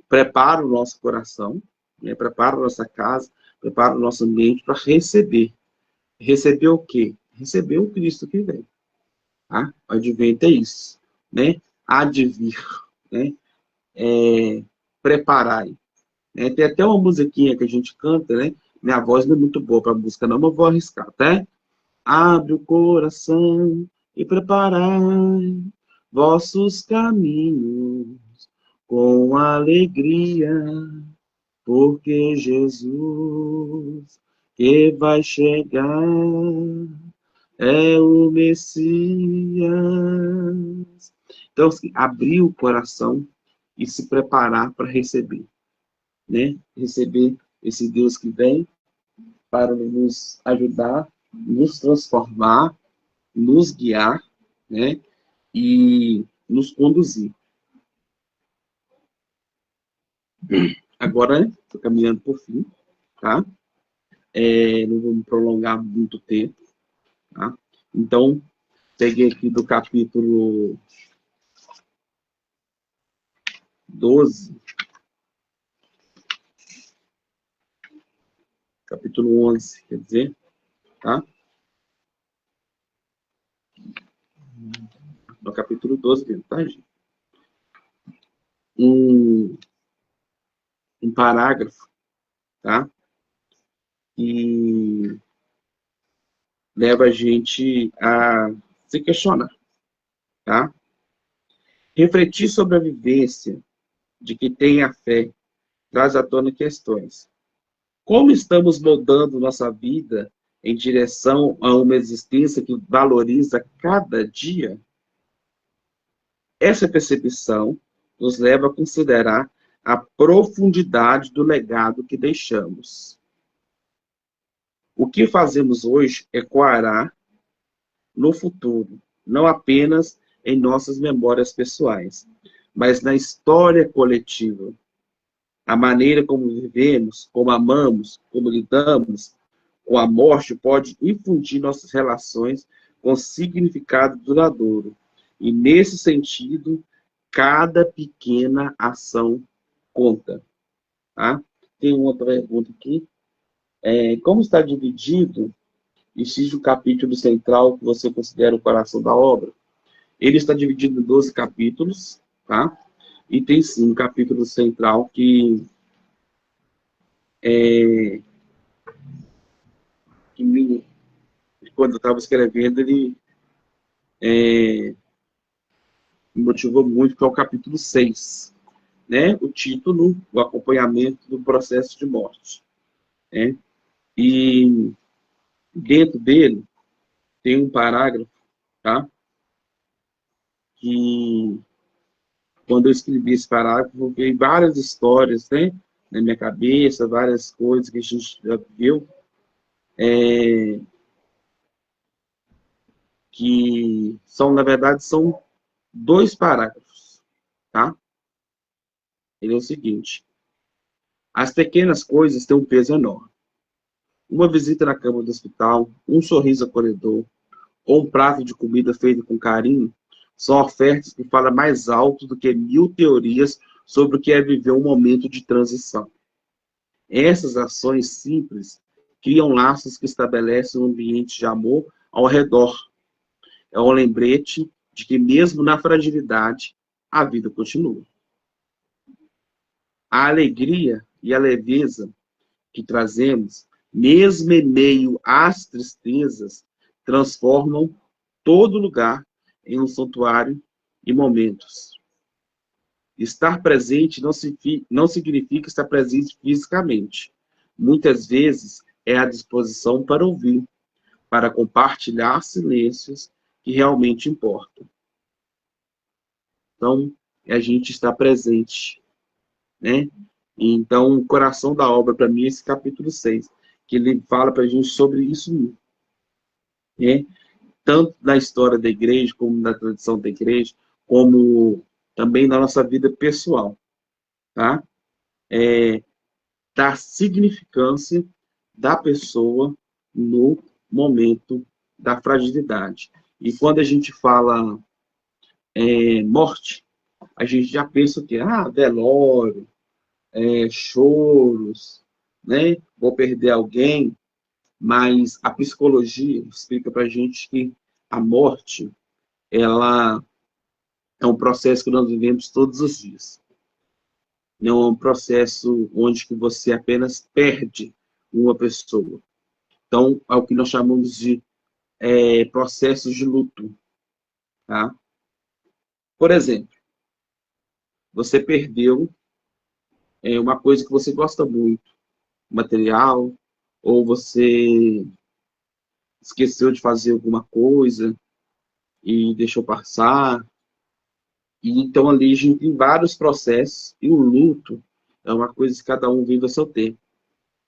prepara o nosso coração, né? Prepara a nossa casa, prepara o nosso ambiente para receber. Receber o quê? Receber o Cristo que vem. Tá? O advento é isso, né? Advir, né? Preparai. Tem até uma musiquinha que a gente canta, né? Minha voz não é muito boa para música, não, mas vou arriscar, tá? Abre o coração e preparai vossos caminhos com alegria, porque Jesus que vai chegar é o Messias. Então, assim, abrir o coração e se preparar para receber, né? Receber esse Deus que vem para nos ajudar, nos transformar, nos guiar, né? E nos conduzir. Agora, estou caminhando por fim, tá? Não vou me prolongar muito tempo, tá? Então, peguei aqui do capítulo 12, capítulo 11, quer dizer, tá? No capítulo 12 mesmo, tá, gente? Um parágrafo, tá? E leva a gente a se questionar, tá? Refletir sobre a vivência de quem tem a fé traz à tona questões. Como estamos moldando nossa vida em direção a uma existência que valoriza cada dia? Essa percepção nos leva a considerar a profundidade do legado que deixamos. O que fazemos hoje ecoará no futuro, não apenas em nossas memórias pessoais, mas na história coletiva. A maneira como vivemos, como amamos, como lidamos com a morte pode infundir nossas relações com significado duradouro. E, nesse sentido, cada pequena ação conta. Tá? Tem uma outra pergunta aqui. Como está dividido, existe o capítulo central que você considera o coração da obra? Ele está dividido em 12 capítulos, tá? E tem, sim, um capítulo central que quando eu estava escrevendo, ele me motivou muito, que é o capítulo 6, né? O título, o acompanhamento do processo de morte. Né? E dentro dele tem um parágrafo, tá? Que quando eu escrevi esse parágrafo, veio várias histórias, né? Na minha cabeça, várias coisas que a gente já viu, que são, na verdade, são 2 parágrafos, tá? Ele é o seguinte: as pequenas coisas têm um peso enorme. Uma visita na cama do hospital, um sorriso acolhedor, ou um prato de comida feito com carinho, são ofertas que falam mais alto do que 1000 teorias sobre o que é viver um momento de transição. Essas ações simples criam laços que estabelecem um ambiente de amor ao redor. É um lembrete de que, mesmo na fragilidade, a vida continua. A alegria e a leveza que trazemos, mesmo em meio às tristezas, transformam todo lugar em um santuário e momentos. Estar presente não significa estar presente fisicamente. Muitas vezes é a disposição para ouvir, para compartilhar silêncios que realmente importam. Então, a gente está presente, né? Então, o coração da obra, para mim, é esse capítulo 6, que ele fala para a gente sobre isso, né? Tanto na história da igreja, como na tradição da igreja, como também na nossa vida pessoal, tá? Da significância da pessoa no momento da fragilidade. E quando a gente fala morte, a gente já pensa que, velório, choros, né? Vou perder alguém, mas a psicologia explica para a gente que a morte, ela é um processo que nós vivemos todos os dias. Não é um processo onde que você apenas perde uma pessoa. Então, é o que nós chamamos de processos de luto. Tá? Por exemplo, você perdeu uma coisa que você gosta muito, material, ou você esqueceu de fazer alguma coisa e deixou passar. E então ali a gente tem vários processos, e o luto é uma coisa que cada um vive a seu tempo.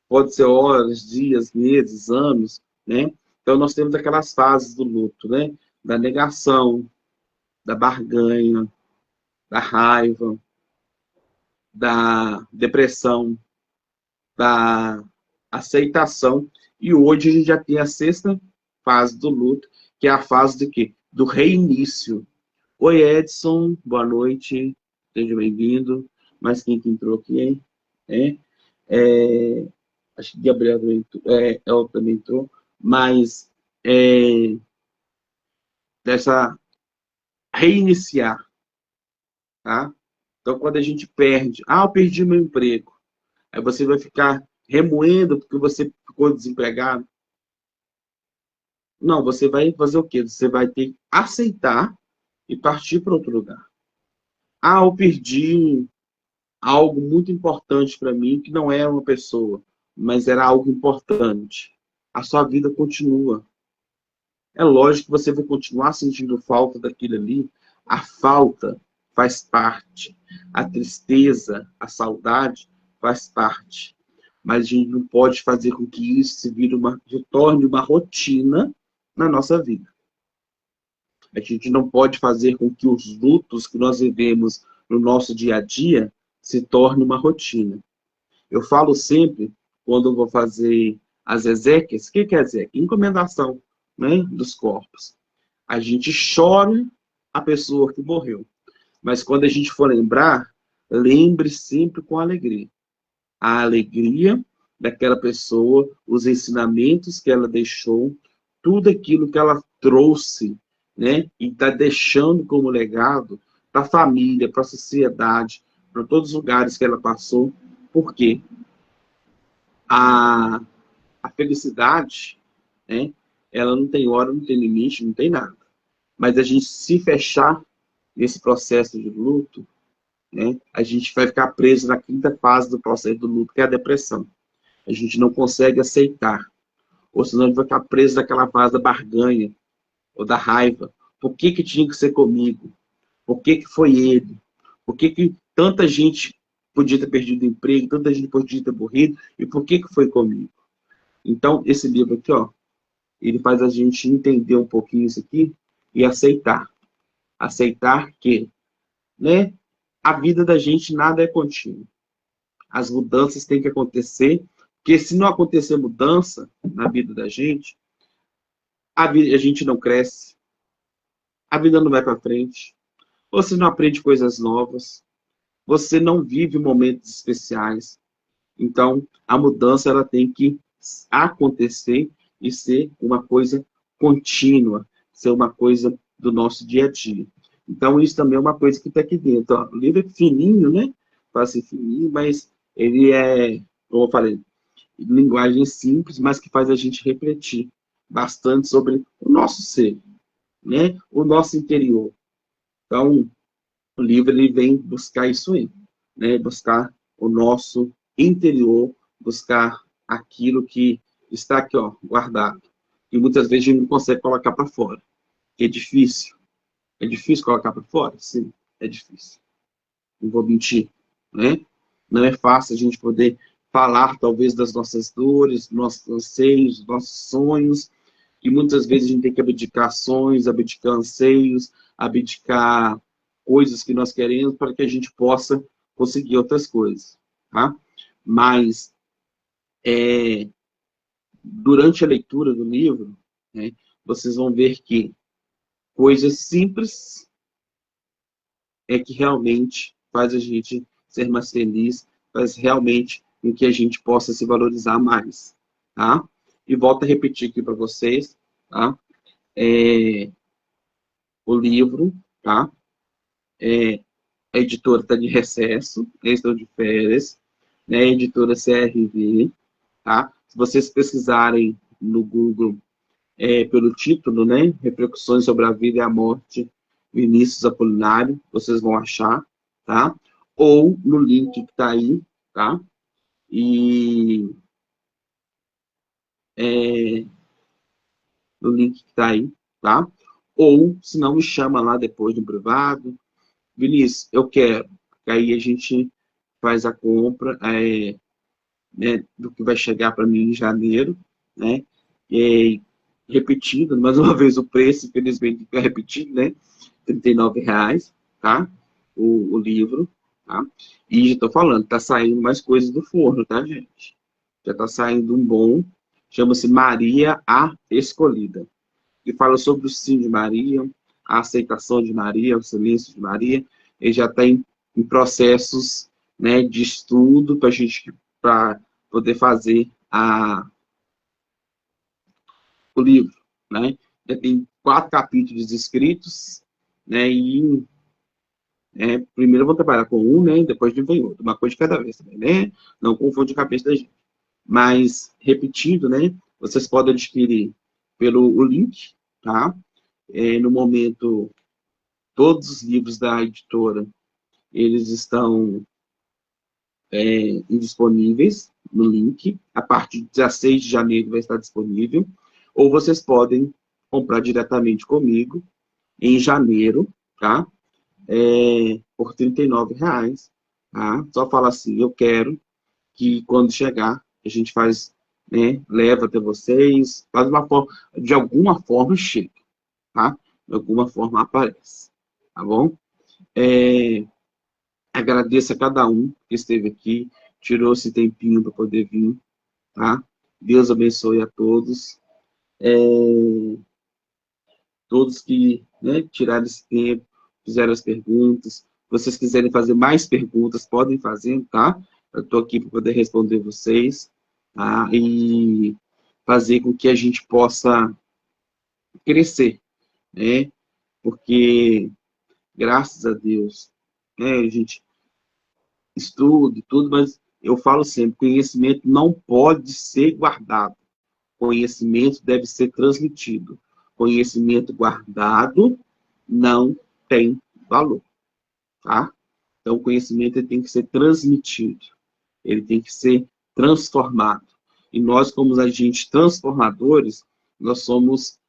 Pode ser horas, dias, meses, anos, né? Então nós temos aquelas fases do luto, né? Da negação, da barganha, da raiva, da depressão, da aceitação. E hoje a gente já tem a sexta fase do luto, que é a fase de quê? Do reinício. Oi, Edson, boa noite, seja bem-vindo. Mais quem que entrou aqui, hein? Acho que Gabriel também entrou, ela também entrou, mas dessa reiniciar, tá? Então, quando a gente perde, eu perdi meu emprego, aí você vai ficar remoendo porque você ficou desempregado. Não, você vai fazer o quê? Você vai ter que aceitar e partir para outro lugar. Eu perdi algo muito importante para mim, que não era uma pessoa, mas era algo importante. A sua vida continua. É lógico que você vai continuar sentindo falta daquilo ali. A falta faz parte. A tristeza, a saudade faz parte. Mas a gente não pode fazer com que isso se torne uma rotina na nossa vida. A gente não pode fazer com que os lutos que nós vivemos no nosso dia a dia se torne uma rotina. Eu falo sempre, quando eu vou fazer as exéquias, o que é exéquia? Encomendação, né, dos corpos. A gente chora a pessoa que morreu. Mas quando a gente for lembrar, lembre sempre com alegria. A alegria daquela pessoa, os ensinamentos que ela deixou, tudo aquilo que ela trouxe, né, e está deixando como legado para a família, para a sociedade, para todos os lugares que ela passou. Por quê? A felicidade, né, ela não tem hora, não tem limite, não tem nada. Mas a gente se fechar nesse processo de luto, né, a gente vai ficar preso na quinta fase do processo do luto, que é a depressão. A gente não consegue aceitar. Ou senão a gente vai ficar preso naquela fase da barganha, ou da raiva. Por que tinha que ser comigo? Por que foi ele? Por que tanta gente podia ter perdido o emprego, tanta gente podia ter morrido, e por que foi comigo? Então, esse livro aqui, ó, ele faz a gente entender um pouquinho isso aqui e aceitar. Aceitar que, né, a vida da gente nada é contínuo. As mudanças têm que acontecer, porque se não acontecer mudança na vida da gente, a gente não cresce, a vida não vai para frente, você não aprende coisas novas, você não vive momentos especiais. Então, a mudança ela tem que acontecer e ser uma coisa contínua, ser uma coisa do nosso dia a dia. Então, isso também é uma coisa que está aqui dentro. Ó, o livro é fininho, né? Faz fininho, mas ele como eu falei, linguagem simples, mas que faz a gente refletir bastante sobre o nosso ser, né? O nosso interior. Então, o livro ele vem buscar isso aí, né? Buscar o nosso interior, buscar aquilo que está aqui, ó, guardado. E muitas vezes a gente não consegue colocar para fora. É difícil. É difícil colocar para fora? Sim, é difícil. Não vou mentir, né? Não é fácil a gente poder falar, talvez, das nossas dores, dos nossos anseios, dos nossos sonhos. E muitas vezes a gente tem que abdicar sonhos, abdicar anseios, abdicar coisas que nós queremos para que a gente possa conseguir outras coisas, tá? Mas, durante a leitura do livro, né, vocês vão ver que coisas simples é que realmente faz a gente ser mais feliz, faz realmente com que a gente possa se valorizar mais, tá? E volto a repetir aqui para vocês, tá? O livro, tá? A editora está de recesso, eles estão de férias, né? A editora CRV, tá? Se vocês pesquisarem no Google pelo título, né? Repercussões sobre a vida e a morte, Vinícius Apolinário, vocês vão achar, tá? Ou no link que está aí, tá? E no link que está aí, tá? Ou, se não, me chama lá depois no privado. Vinícius, eu quero. Aí a gente faz a compra né, do que vai chegar para mim em janeiro, né? E, repetindo, mais uma vez, o preço, infelizmente, fica repetido, né? R$ 39, tá? O livro, tá? E já estou falando, tá saindo mais coisas do forno, tá, gente? Já tá saindo um bom, chama-se Maria a Escolhida, que fala sobre o sim de Maria, a aceitação de Maria, o silêncio de Maria. Ele já está em processos, né, de estudo para a gente poder fazer o livro, né? Já tem 4 capítulos escritos, né? E primeiro eu vou trabalhar com um, né? Depois vem outro, uma coisa de cada vez também, né? Não confunde a cabeça da gente. Mas, repetindo, né? Vocês podem adquirir pelo o link, tá? No momento, todos os livros da editora, eles estão indisponíveis no link. A partir de 16 de janeiro vai estar disponível. Ou vocês podem comprar diretamente comigo em janeiro, tá? Por R$ 39, tá? Só fala assim, eu quero que quando chegar, a gente faz, né? Leva até vocês, faz uma forma, de alguma forma chega, tá? De alguma forma aparece, tá bom? Agradeço a cada um que esteve aqui, tirou esse tempinho para poder vir, tá? Deus abençoe a todos. Todos que, né, tiraram esse tempo, fizeram as perguntas. Se vocês quiserem fazer mais perguntas, podem fazer, tá? Eu estou aqui para poder responder vocês, tá? E fazer com que a gente possa crescer, né? Porque, graças a Deus, né, a gente estuda e tudo, mas eu falo sempre, conhecimento não pode ser guardado. Conhecimento deve ser transmitido. Conhecimento guardado não tem valor, tá? Então, o conhecimento ele tem que ser transmitido. Ele tem que ser transformado. E nós, como agentes transformadores, nós somos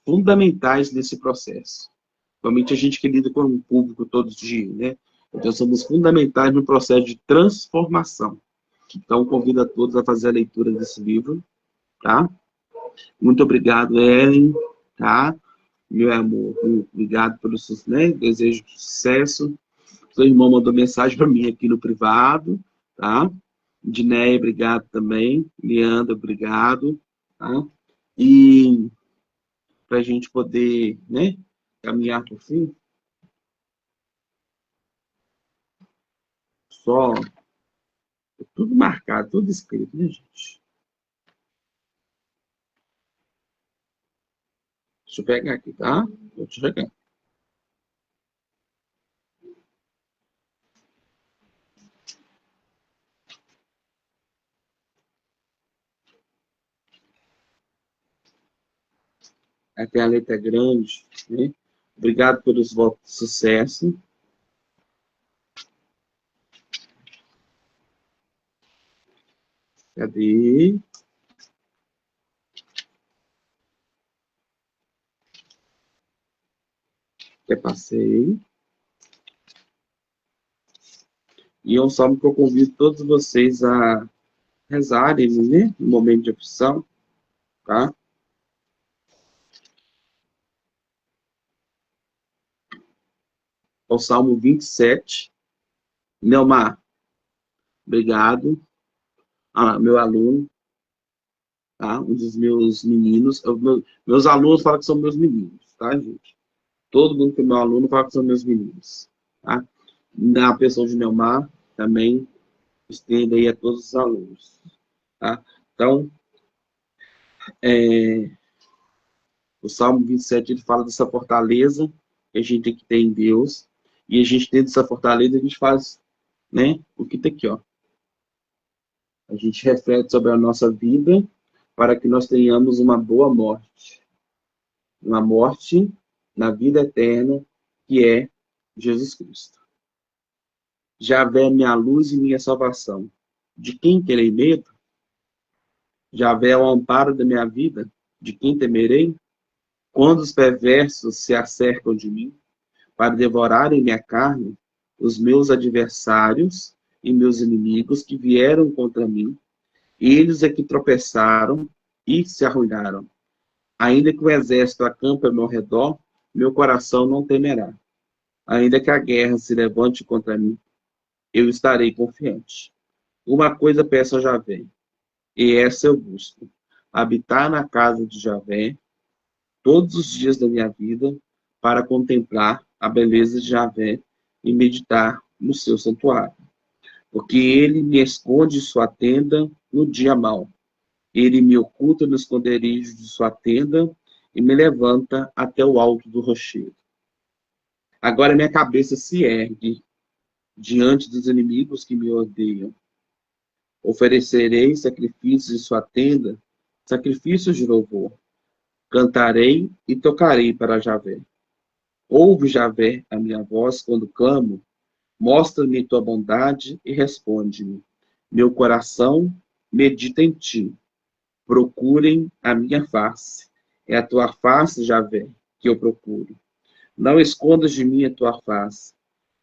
fundamentais nesse processo. Principalmente a gente que lida com o público todos os dias, né? Então, somos fundamentais no processo de transformação. Então, convido a todos a fazer a leitura desse livro, tá? Muito obrigado, Ellen, tá? Meu amor, obrigado pelos seus, né, desejo de sucesso. Seu irmão mandou mensagem para mim aqui no privado, tá? Dinéia, obrigado também. Leandro, obrigado, tá? E para a gente poder, né, caminhar por fim, só tudo marcado, tudo escrito, né, gente? Deixa eu pegar aqui, tá? Vou te pegar. Até a letra grande, né? Obrigado pelos votos de sucesso. Cadê? Que passei. E é um salmo que eu convido todos vocês a rezarem, né? No momento de opção, tá? É o Salmo 27. Neomar, obrigado. Meu aluno, tá? Um dos meus meninos. Meus alunos falam que são meus meninos, tá, gente? Todo mundo que é meu aluno fala que são meus meninos, tá? Na pessoa de Neomar, também estendo aí a todos os alunos, tá? Então, o Salmo 27, ele fala dessa fortaleza que a gente tem que ter em Deus. E a gente, dentro dessa fortaleza, a gente faz, né, o que tá aqui, ó. A gente reflete sobre a nossa vida para que nós tenhamos uma boa morte. Uma morte na vida eterna, que é Jesus Cristo. Javé é minha luz e minha salvação. De quem terei medo? Javé é o amparo da minha vida. De quem temerei? Quando os perversos se acercam de mim para devorarem minha carne, os meus adversários e meus inimigos que vieram contra mim, eles é que tropeçaram e se arruinaram. Ainda que o exército acampe ao meu redor, meu coração não temerá. Ainda que a guerra se levante contra mim, eu estarei confiante. Uma coisa peço a Javé, e essa eu busco: habitar na casa de Javé todos os dias da minha vida, para contemplar a beleza de Javé e meditar no seu santuário. Porque ele me esconde sua tenda no dia mau. Ele me oculta no esconderijo de sua tenda e me levanta até o alto do rochedo. Agora minha cabeça se ergue diante dos inimigos que me odeiam. Oferecerei sacrifícios em sua tenda, sacrifícios de louvor. Cantarei e tocarei para Javé. Ouve, Javé, a minha voz quando clamo. Mostra-me tua bondade e responde-me. Meu coração medita em ti. Procurem a minha face. É a tua face, Javé, que eu procuro. Não escondas de mim a tua face.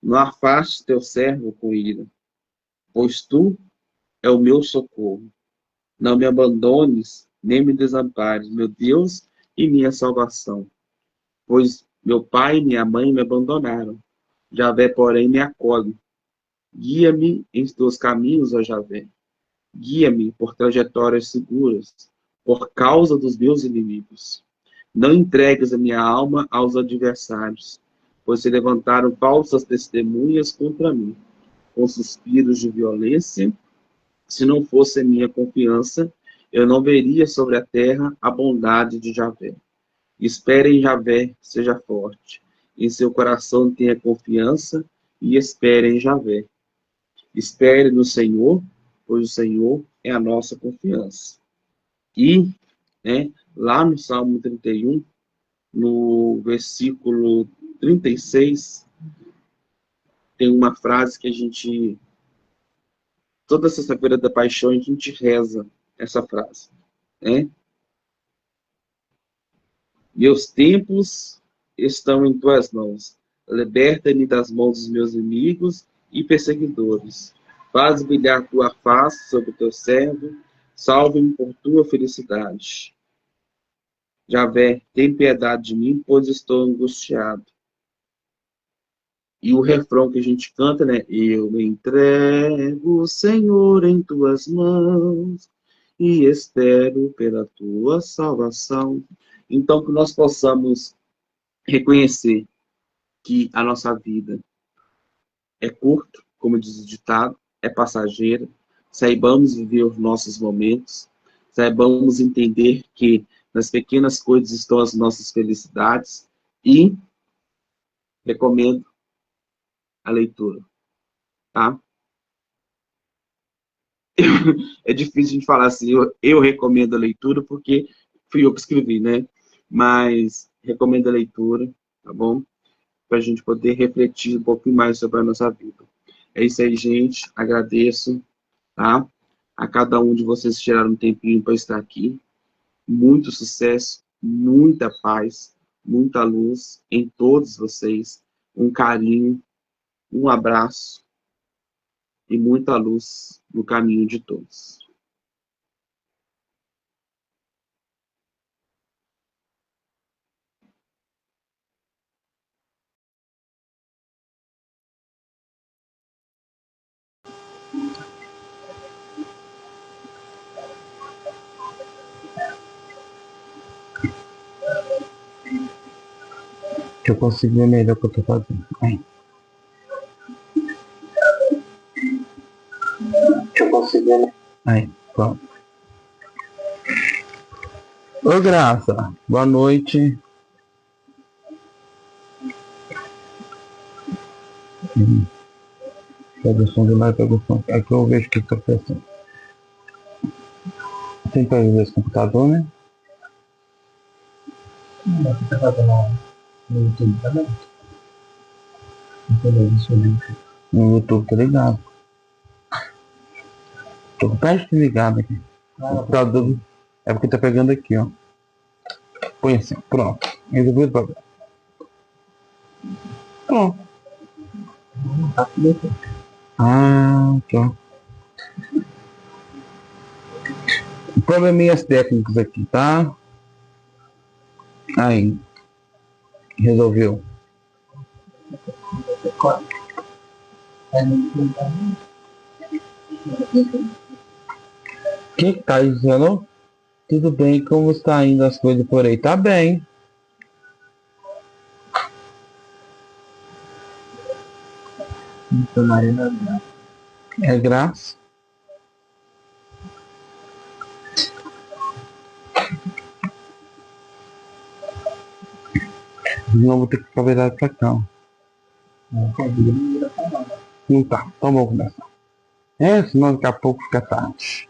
Não afastes teu servo com ira. Pois tu é o meu socorro. Não me abandones, nem me desampares, meu Deus e minha salvação. Pois meu pai e minha mãe me abandonaram. Javé, porém, me acolhe. Guia-me em teus caminhos, ó Javé. Guia-me por trajetórias seguras, por causa dos meus inimigos. Não entregues a minha alma aos adversários, pois se levantaram falsas testemunhas contra mim, com suspiros de violência. Se não fosse a minha confiança, eu não veria sobre a terra a bondade de Javé. Espere em Javé, seja forte. Em seu coração tenha confiança e espere em Javé. Espere no Senhor, pois o Senhor é a nossa confiança. E, lá no Salmo 31, no versículo 36, tem uma frase que a gente, toda sexta-feira da paixão, a gente reza essa frase, né? Meus tempos estão em tuas mãos. Liberta-me das mãos dos meus inimigos e perseguidores. Faz brilhar tua face sobre o teu servo. Salve-me por tua felicidade. Javé, tem piedade de mim, pois estou angustiado. E o refrão que a gente canta, né? Eu me entrego, Senhor, em tuas mãos e espero pela tua salvação. Então, que nós possamos reconhecer que a nossa vida é curta, como diz o ditado, é passageira. Saibamos viver os nossos momentos, saibamos entender que nas pequenas coisas estão as nossas felicidades e recomendo a leitura, tá? É difícil de falar assim, eu recomendo a leitura porque fui eu que escrevi, né? Mas recomendo a leitura, tá bom? Para a gente poder refletir um pouquinho mais sobre a nossa vida. É isso aí, gente. Agradeço, tá? A cada um de vocês que tiraram um tempinho para estar aqui. Muito sucesso, muita paz, muita luz em todos vocês. Um carinho, um abraço e muita luz no caminho de todos. Que eu consigo ver melhor o que eu tô fazendo. Aí. Deixa eu conseguir, né? Aí, pronto. Ô, Graça, boa noite. Pega o som de lá, pega o som. Aqui eu vejo o que tá acontecendo. Tem para ver esse computador, né? Você tá fazendo no YouTube também? Entendeu? Isso aí. No YouTube, tá ligado? Tô com o pé ligado aqui. O computador é porque tá pegando aqui, ó. Põe assim, pronto. Resolvido o problema. Pronto. Tá tudo aqui. Ah, ok. Probleminhas técnicos aqui, tá? Aí. Resolveu. Você corta. Aí no YouTube também. O que tá dizendo? Tudo bem, como está indo as coisas por aí? Tá bem. Missionário na graça. É graça. Não vou ter que ficar virado pra cá. Ó. Não conseguiu nem ir a falar. Não tá, então vamos começar. Senão daqui a pouco fica tarde.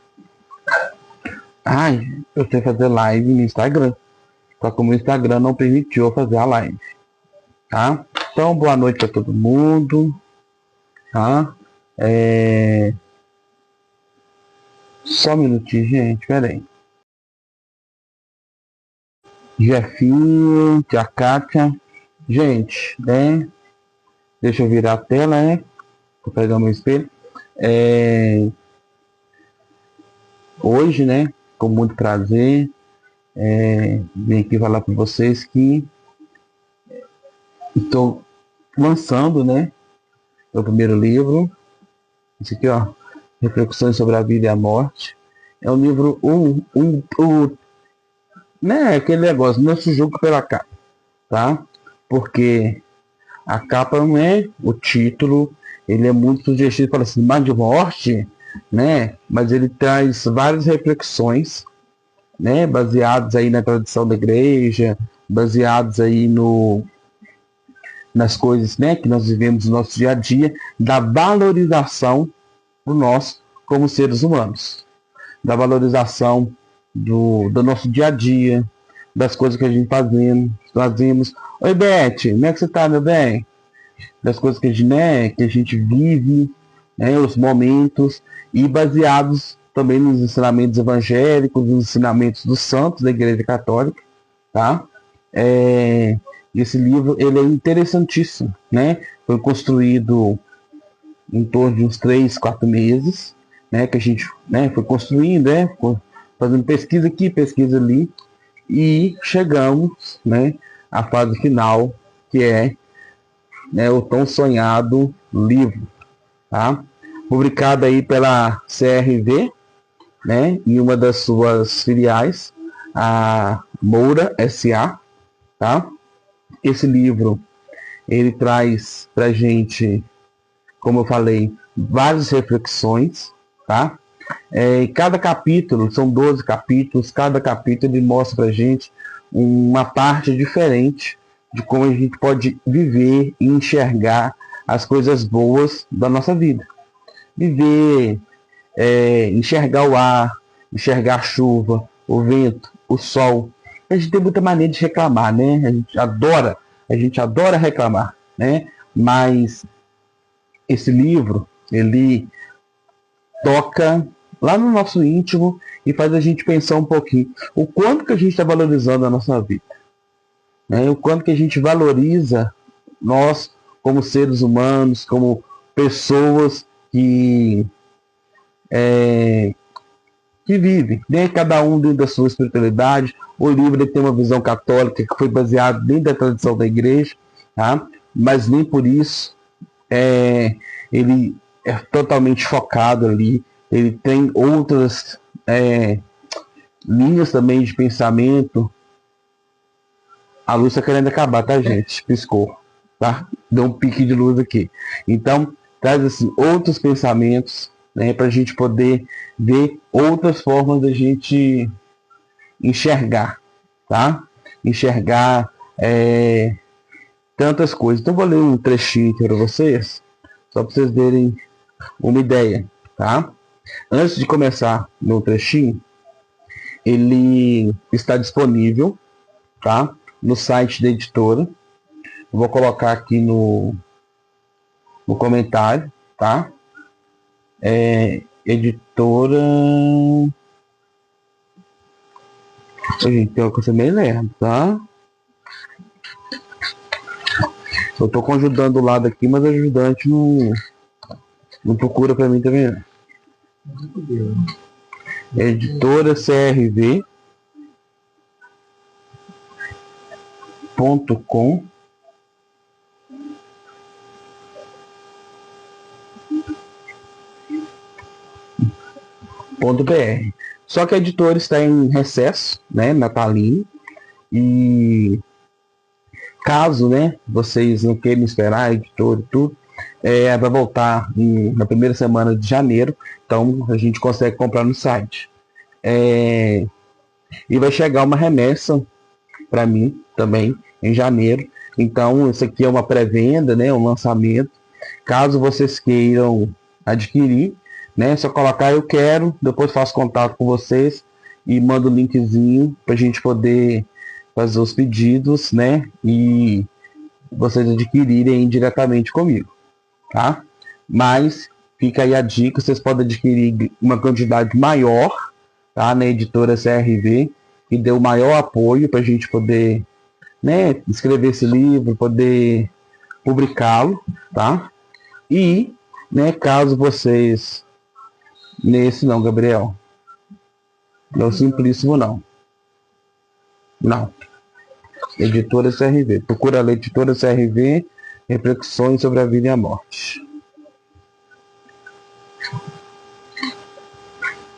Ai, eu tenho que fazer live no Instagram. Só que o meu Instagram não permitiu eu fazer a live. Tá? Então, boa noite pra todo mundo. Tá? Só um minutinho, gente. Pera aí. Jefinho, tia Kátia. Gente, né? Deixa eu virar a tela, né? Vou pegar o meu espelho. Hoje, né? Com muito prazer. Vim aqui falar para vocês que estou lançando, né? Meu primeiro livro. Esse aqui, ó. Reflexões sobre a vida e a morte. É um livro, né? Aquele negócio, não se julga pela capa, tá? Porque a capa não é o título, ele é muito sugestivo, fala assim, mais de morte, né? Mas ele traz várias reflexões, né? Baseadas aí na tradição da igreja, baseados aí nas coisas, né? Que nós vivemos no nosso dia a dia, da valorização do nós como seres humanos, da valorização do nosso dia a dia, das coisas que a gente fazemos. Oi, Beth, como é que você tá, meu bem? Das coisas que a gente, né, que a gente vive, né, os momentos, e baseados também nos ensinamentos evangélicos, nos ensinamentos dos santos da Igreja Católica, tá? Esse livro, ele é interessantíssimo, né? Foi construído em torno de uns 3, 4 meses, né, que a gente, né, foi construindo, né, fazendo pesquisa aqui, pesquisa ali, e chegamos, né, à fase final, que é, né, o tão sonhado livro, tá? Publicado aí pela CRV, né, em uma das suas filiais, a Moura SA, tá? Esse livro, ele traz pra gente, como eu falei, várias reflexões, tá? Cada capítulo, são 12 capítulos, cada capítulo ele mostra pra gente uma parte diferente de como a gente pode viver e enxergar as coisas boas da nossa vida. Viver, enxergar o ar, enxergar a chuva, o vento, o sol. A gente tem muita mania de reclamar, né? A gente adora reclamar, né? Mas esse livro, ele toca lá no nosso íntimo e faz a gente pensar um pouquinho o quanto que a gente está valorizando a nossa vida, né? O quanto que a gente valoriza nós como seres humanos, como pessoas que vivem, né? Cada um dentro da sua espiritualidade. O livro tem uma visão católica que foi baseado dentro da tradição da igreja, tá? Mas nem por isso ele é totalmente focado ali. Ele tem outras linhas também de pensamento. A luz está querendo acabar, tá, gente? Piscou, tá? Deu um pique de luz aqui. Então, traz assim, outros pensamentos, né, para a gente poder ver outras formas da gente enxergar, tá? Enxergar tantas coisas. Então, vou ler um trechinho aqui para vocês, só para vocês terem uma ideia, tá? Antes de começar no trechinho, ele está disponível, tá? No site da editora. Vou colocar aqui no comentário, tá? Editora... Gente, tem uma coisa meio lerda, tá? Eu tô com ajudando do lado aqui, mas o ajudante não procura pra mim também. Muito bem. Editora crv.com. .br. Só que a editora está em recesso, né, natalino, e caso, né, vocês não queiram esperar a editora e tudo, vai voltar na primeira semana de janeiro, então a gente consegue comprar no site. E vai chegar uma remessa para mim também em janeiro, então isso aqui é uma pré-venda, né, um lançamento. Caso vocês queiram adquirir, né, é só colocar eu quero, depois faço contato com vocês e mando o linkzinho para a gente poder fazer os pedidos, né, e vocês adquirirem diretamente comigo, tá? Mas fica aí a dica, vocês podem adquirir uma quantidade maior, tá, na editora CRV, que deu o maior apoio para a gente poder, né, escrever esse livro, poder publicá-lo, tá? E, né, caso vocês... Nesse não, Gabriel. Não, Simplíssimo não. Não. Editora CRV. Procura a Editora CRV, Reflexões sobre a Vida e a Morte.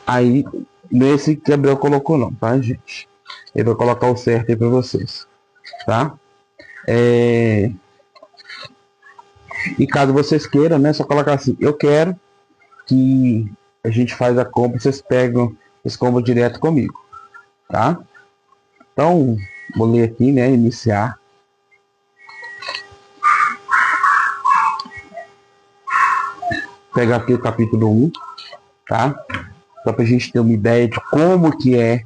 Aí, nesse que Gabriel colocou não, tá, gente? Ele vai colocar o certo aí pra vocês, tá? E caso vocês queiram, né, só colocar assim, eu quero que a gente faz a compra, vocês pegam esse combo direto comigo, tá? Então, vou ler aqui, né, iniciar. Pegar aqui o capítulo 1, tá? Só pra gente ter uma ideia de como que é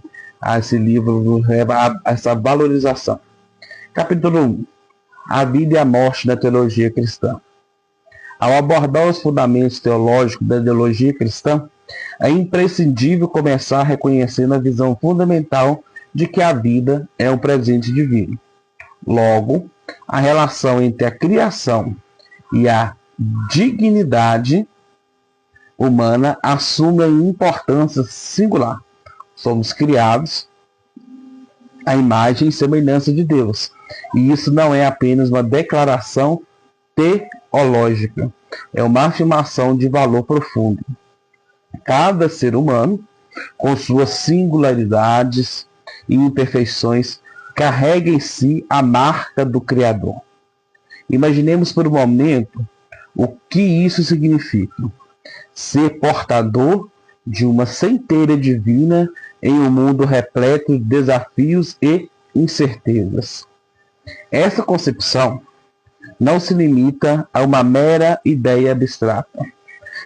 esse livro, essa valorização. Capítulo 1. A vida e a morte da teologia cristã. Ao abordar os fundamentos teológicos da ideologia cristã, é imprescindível começar reconhecendo a visão fundamental de que a vida é um presente divino. Logo, a relação entre a criação e a dignidade humana assume a importância singular. Somos criados à imagem e semelhança de Deus. E isso não é apenas uma declaração teológica, é uma afirmação de valor profundo. Cada ser humano, com suas singularidades e imperfeições, carrega em si a marca do Criador. Imaginemos por um momento o que isso significa. Ser portador de uma centelha divina em um mundo repleto de desafios e incertezas. Essa concepção não se limita a uma mera ideia abstrata.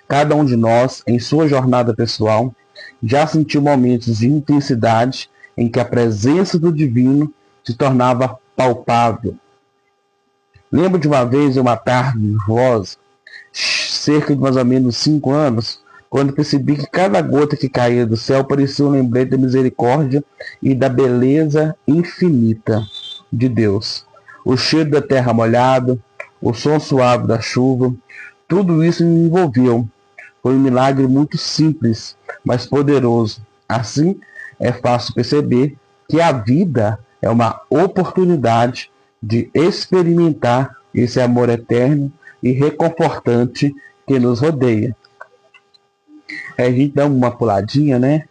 Cada um de nós, em sua jornada pessoal, já sentiu momentos de intensidade em que a presença do divino se tornava palpável. Lembro de uma vez, uma tarde chuvosa, cerca de mais ou menos 5 anos, quando percebi que cada gota que caía do céu parecia um lembrete da misericórdia e da beleza infinita de Deus. O cheiro da terra molhada, o som suave da chuva, tudo isso me envolveu. Foi um milagre muito simples, mas poderoso. Assim, é fácil perceber que a vida é uma oportunidade de experimentar esse amor eterno e reconfortante que nos rodeia. A gente dá uma puladinha, né?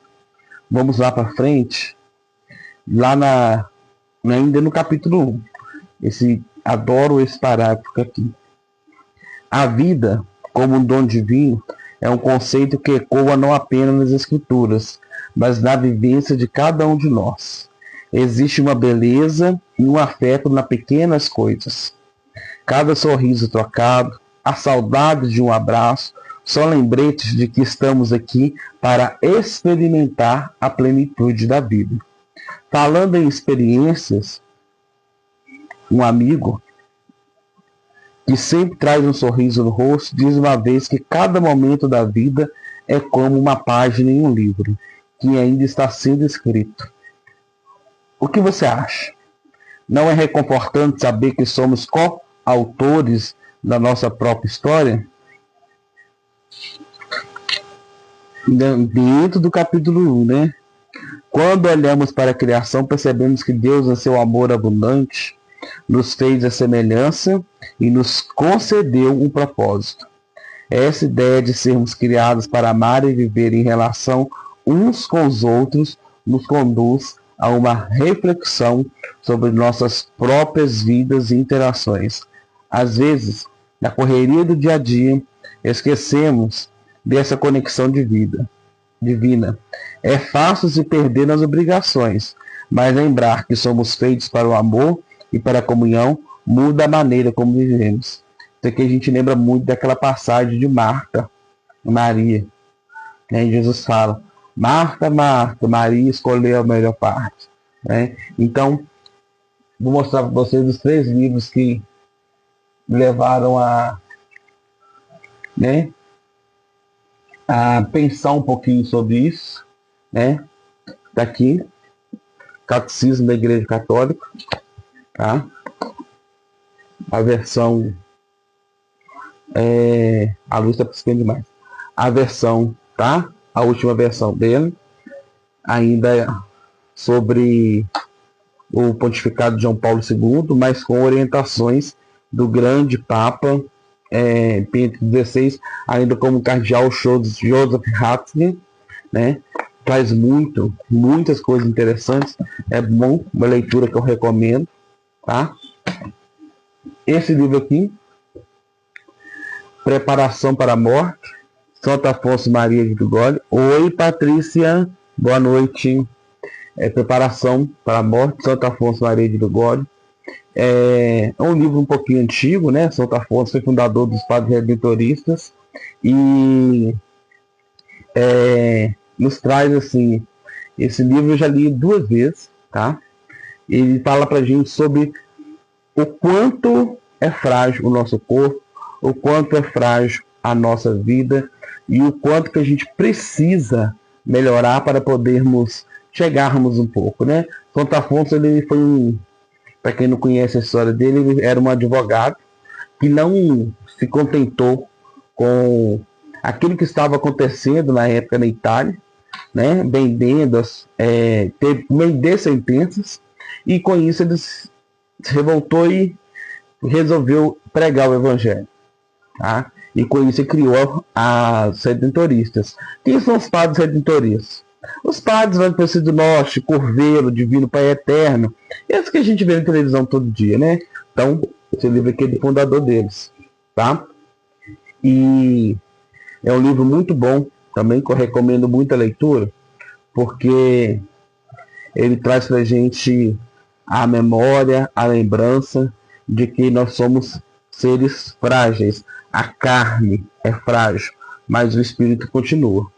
Vamos lá para frente. Lá ainda no capítulo 1. Adoro esse parágrafo aqui. A vida, como um dom divino, é um conceito que ecoa não apenas nas Escrituras, mas na vivência de cada um de nós. Existe uma beleza e um afeto nas pequenas coisas. Cada sorriso trocado, a saudade de um abraço, são lembretes de que estamos aqui para experimentar a plenitude da vida. Falando em experiências, um amigo que sempre traz um sorriso no rosto diz uma vez que cada momento da vida é como uma página em um livro que ainda está sendo escrito. O que você acha? Não é reconfortante saber que somos coautores da nossa própria história? Dentro do capítulo 1, né? Quando olhamos para a criação, percebemos que Deus, em seu amor abundante, nos fez a semelhança e nos concedeu um propósito. Essa ideia de sermos criados para amar e viver em relação uns com os outros nos conduz a uma reflexão sobre nossas próprias vidas e interações. Às vezes, na correria do dia a dia, esquecemos dessa conexão de vida divina. É fácil se perder nas obrigações, mas lembrar que somos feitos para o amor e para a comunhão muda a maneira como vivemos. Isso aqui a gente lembra muito daquela passagem de Marta e Maria. Né? Jesus fala, Marta, Marta, Maria escolheu a melhor parte. Né? Então, vou mostrar para vocês os 3 livros que me levaram a pensar um pouquinho sobre isso. Né? Tá aqui, Catecismo da Igreja Católica. Tá? A versão a luz está piscando demais. A versão, tá? A última versão dele, ainda sobre o pontificado de João Paulo II, mas com orientações do grande Papa Bento XVI, ainda como cardeal Joseph Ratzinger, né? Traz muitas coisas interessantes. É bom, uma leitura que eu recomendo, tá? Esse livro aqui, Preparação para a Morte, Santo Afonso Maria de Ligório. Oi, Patrícia, boa noite. Preparação para a Morte, Santo Afonso Maria de Ligório. É um livro um pouquinho antigo, né? Santo Afonso foi fundador dos Padres Redentoristas e nos traz assim, esse livro eu já li 2 vezes, tá? Ele fala pra gente sobre o quanto é frágil o nosso corpo, o quanto é frágil a nossa vida e o quanto que a gente precisa melhorar para podermos chegarmos um pouco, né? Santo Afonso, ele foi para quem não conhece a história dele, ele era um advogado que não se contentou com aquilo que estava acontecendo na época na Itália, né? Vendendo, vender sentenças, e com isso ele se revoltou e resolveu pregar o Evangelho. Tá? E com isso ele criou as redentoristas. Quem são os padres redentoristas? Os padres lá do Aparecido do Norte, Corveiro, Divino Pai Eterno, esses que a gente vê na televisão todo dia, né? Então, esse livro aqui é do fundador deles, tá? E é um livro muito bom, também que eu recomendo muita leitura, porque ele traz pra gente a memória, a lembrança de que nós somos seres frágeis. A carne é frágil, mas o espírito continua,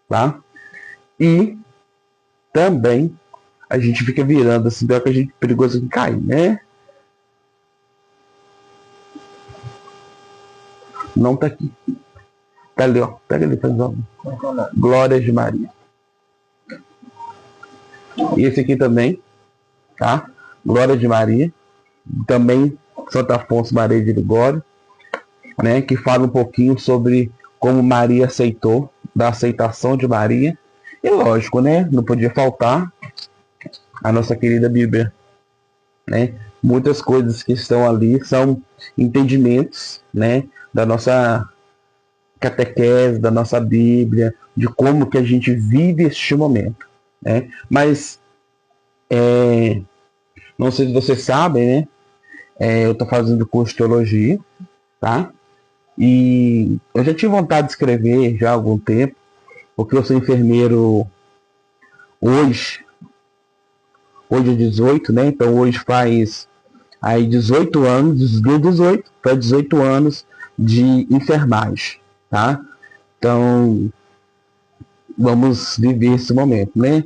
tá? E também a gente fica virando assim, dá que a gente é perigoso de cair, né? Não tá aqui. Tá ali, ó. Pega ali, faz uma. Glórias de Maria. E esse aqui também, tá? Glória de Maria. Também Santo Afonso Maria de Ligório, né? Que fala um pouquinho sobre como Maria aceitou, da aceitação de Maria. E lógico, né? Não podia faltar a nossa querida Bíblia, né? Muitas coisas que estão ali são entendimentos, né? Da nossa catequese, da nossa Bíblia, de como que a gente vive este momento, né? Mas não sei se vocês sabem, né? Eu estou fazendo curso de teologia, tá? E eu já tive vontade de escrever já há algum tempo, porque eu sou enfermeiro hoje é 18, né? Então hoje faz aí 18 anos, 18 para 18 anos de enfermagem, tá? Então, vamos viver esse momento, né?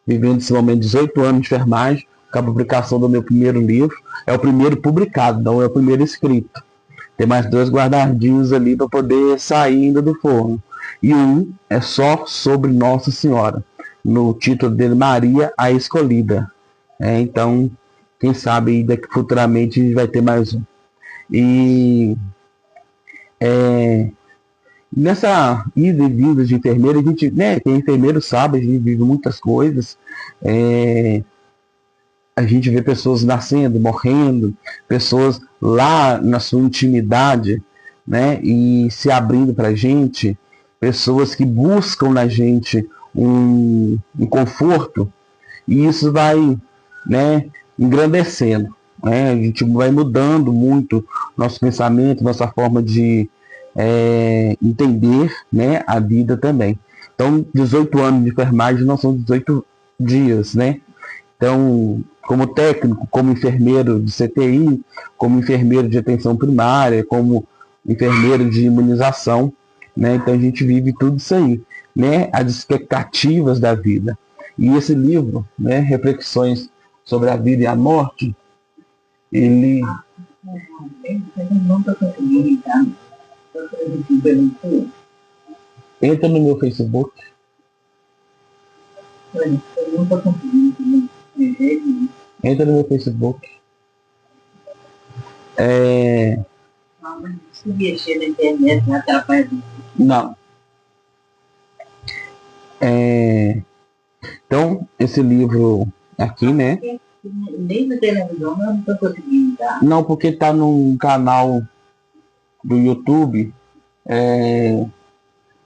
Vivendo esse momento, 18 anos de enfermagem, com a publicação do meu primeiro livro. É o primeiro publicado, não é o primeiro escrito. Tem mais 2 guardadinhos ali para poder sair ainda do forno. E um é só sobre Nossa Senhora. No título dele, Maria a Escolhida. Então, quem sabe daqui futuramente a gente vai ter mais um. E nessa ida e vinda de enfermeira, a gente, né, quem é enfermeiro sabe, a gente vive muitas coisas. A gente vê pessoas nascendo, morrendo, pessoas lá na sua intimidade, né, e se abrindo para a gente, pessoas que buscam na gente um conforto, e isso vai, né, engrandecendo, né? A gente vai mudando muito nosso pensamento, nossa forma de entender, né, a vida também. Então, 18 anos de enfermagem não são 18 dias, né? Então, como técnico, como enfermeiro de CTI, como enfermeiro de atenção primária, como enfermeiro de imunização, né? Então a gente vive tudo isso aí, né? As expectativas da vida. E esse livro, né, Reflexões sobre a Vida e a Morte, ele... Entra no meu Facebook. Entra no meu Facebook. Se mexer na internet não atrapalha. Não. Então, esse livro aqui, né? Nem na televisão eu não estou conseguindo dar. Não, porque está num canal do YouTube,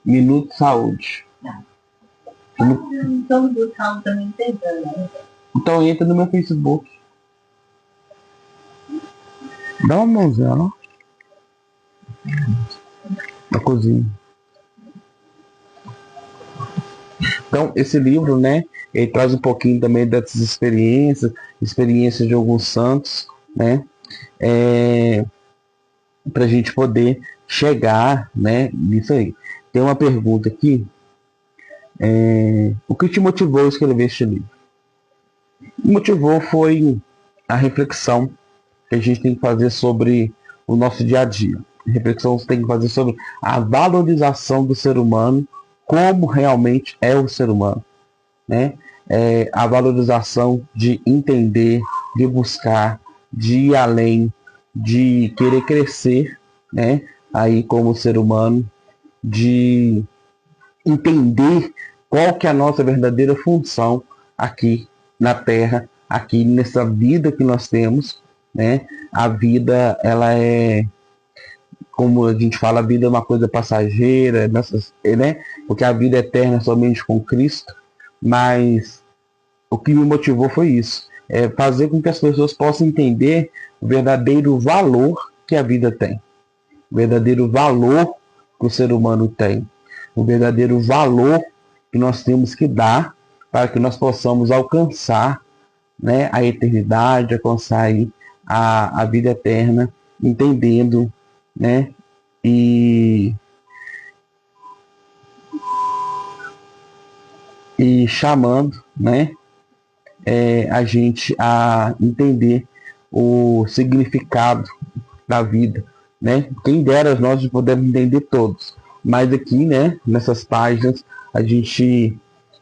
Minuto Saúde. Então, do carro também tentando, né? Então entra no meu Facebook. Dá uma mãozinha, ó. Na cozinha. Então, esse livro, né, ele traz um pouquinho também dessas experiências de alguns santos, né, para a gente poder chegar, né, nisso aí. Tem uma pergunta aqui. O que te motivou a escrever este livro? Me motivou foi a reflexão que a gente tem que fazer sobre o nosso dia a dia. A reflexão que você tem que fazer sobre a valorização do ser humano, como realmente é o ser humano, né? A valorização de entender, de buscar, de ir além, de querer crescer, né? Aí como ser humano, de entender qual que é a nossa verdadeira função aqui na Terra, aqui nessa vida que nós temos, né? A vida, ela é, como a gente fala, a vida é uma coisa passageira, né? Porque a vida eterna é somente com Cristo, mas o que me motivou foi isso, fazer com que as pessoas possam entender o verdadeiro valor que a vida tem, o verdadeiro valor que o ser humano tem, o verdadeiro valor que nós temos que dar para que nós possamos alcançar, né, a eternidade, alcançar aí a vida eterna, entendendo, né, e chamando, né, a gente a entender o significado da vida, né? Quem dera nós podemos entender todos, mas aqui, né, nessas páginas a gente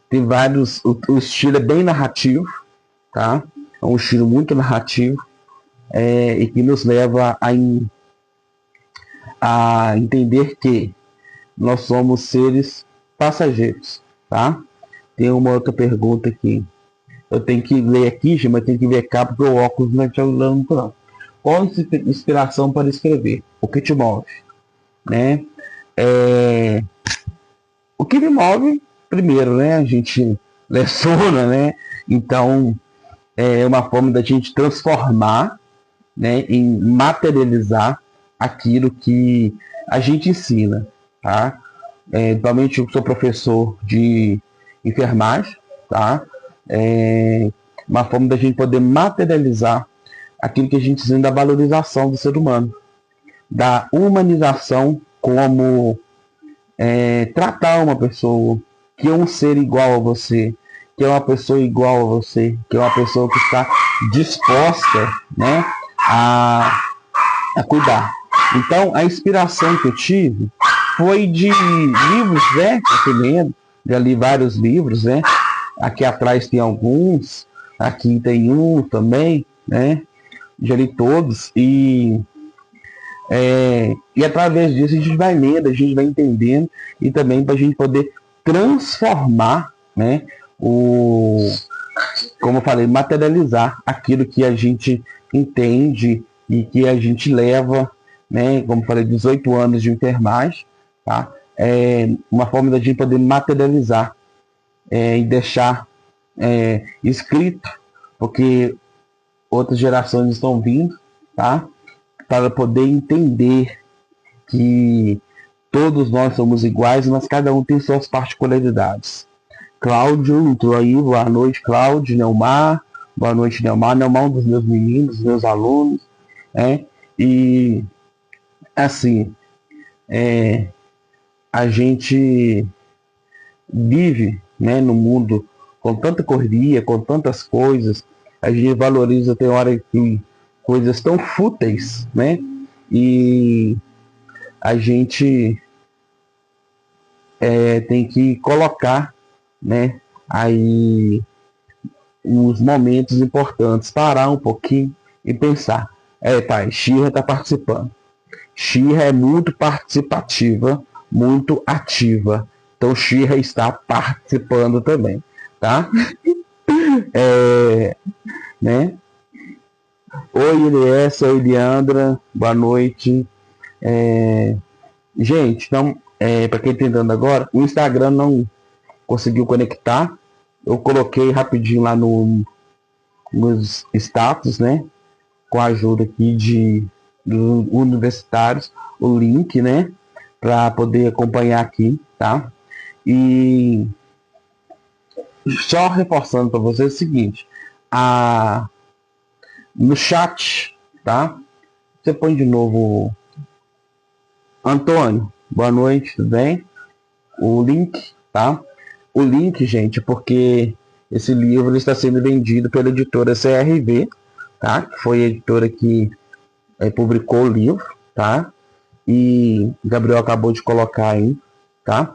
tem vários, o estilo é bem narrativo, tá? É um estilo muito narrativo, e que nos leva a entender que nós somos seres passageiros, tá? Tem uma outra pergunta aqui. Eu tenho que ler aqui, mas eu tenho que ver cá porque o óculos não está olhando não. Qual a inspiração para escrever? O que te move? Né? O que me move, primeiro, né? A gente leciona, né? Então, é uma forma da gente transformar, né? Em materializar aquilo que a gente ensina, tá? Principalmente eu sou professor de enfermagem, tá? Uma forma da gente poder materializar aquilo que a gente ensina da valorização do ser humano, da humanização como tratar uma pessoa que é um ser igual a você, que é uma pessoa igual a você, que é uma pessoa que está disposta, né, a cuidar. Então, a inspiração que eu tive foi de livros, né, que eu fui lendo, já li vários livros, né, aqui atrás tem alguns, aqui tem um também, né, já li todos, e através disso a gente vai lendo, a gente vai entendendo, e também para a gente poder transformar, né, como eu falei, materializar aquilo que a gente entende e que a gente leva, né, como eu falei, 18 anos de enfermagem, tá? Uma forma da gente poder materializar e deixar escrito, porque outras gerações estão vindo, tá? Para poder entender que todos nós somos iguais, mas cada um tem suas particularidades. Cláudio entrou aí, boa noite, Cláudio, Neumar, boa noite, Neumar. Neumar é um dos meus meninos, meus alunos, né? E, assim, a gente vive, né, no mundo com tanta correria, com tantas coisas, a gente valoriza, tem hora que coisas tão fúteis, né? E a gente tem que colocar, né, aí os momentos importantes, parar um pouquinho e pensar. Tá, Xirra está participando. Xirra é muito participativa, muito ativa. Então Xirra está participando também, tá? Né? Oi, Eliessa, oi, Leandra, boa noite. Gente, então, para quem está entrando agora, o Instagram não conseguiu conectar. Eu coloquei rapidinho lá nos status, né? Com a ajuda aqui dos universitários, o link, né? Para poder acompanhar aqui, tá? E só reforçando para vocês o seguinte: no chat, tá? Você põe de novo, Antônio, boa noite, tudo bem? O link, tá? O link, gente, porque esse livro está sendo vendido pela editora CRV, tá? Que foi a editora que publicou o livro, tá? E o Gabriel acabou de colocar aí, tá?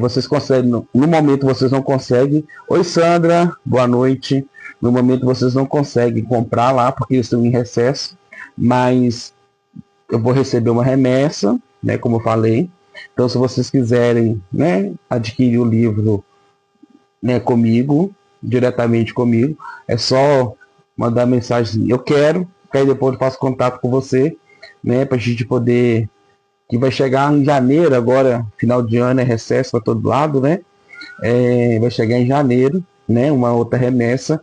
Vocês conseguem, no momento vocês não conseguem. Oi, Sandra, boa noite. No momento vocês não conseguem comprar lá porque eles estão em recesso, mas eu vou receber uma remessa, né, como eu falei. Então, se vocês quiserem, né, adquirir o livro, né, comigo, diretamente comigo, é só mandar mensagem, eu quero, que aí depois eu faço contato com você, né, para a gente poder, que vai chegar em janeiro, agora, final de ano é recesso para todo lado, né, vai chegar em janeiro, né, uma outra remessa,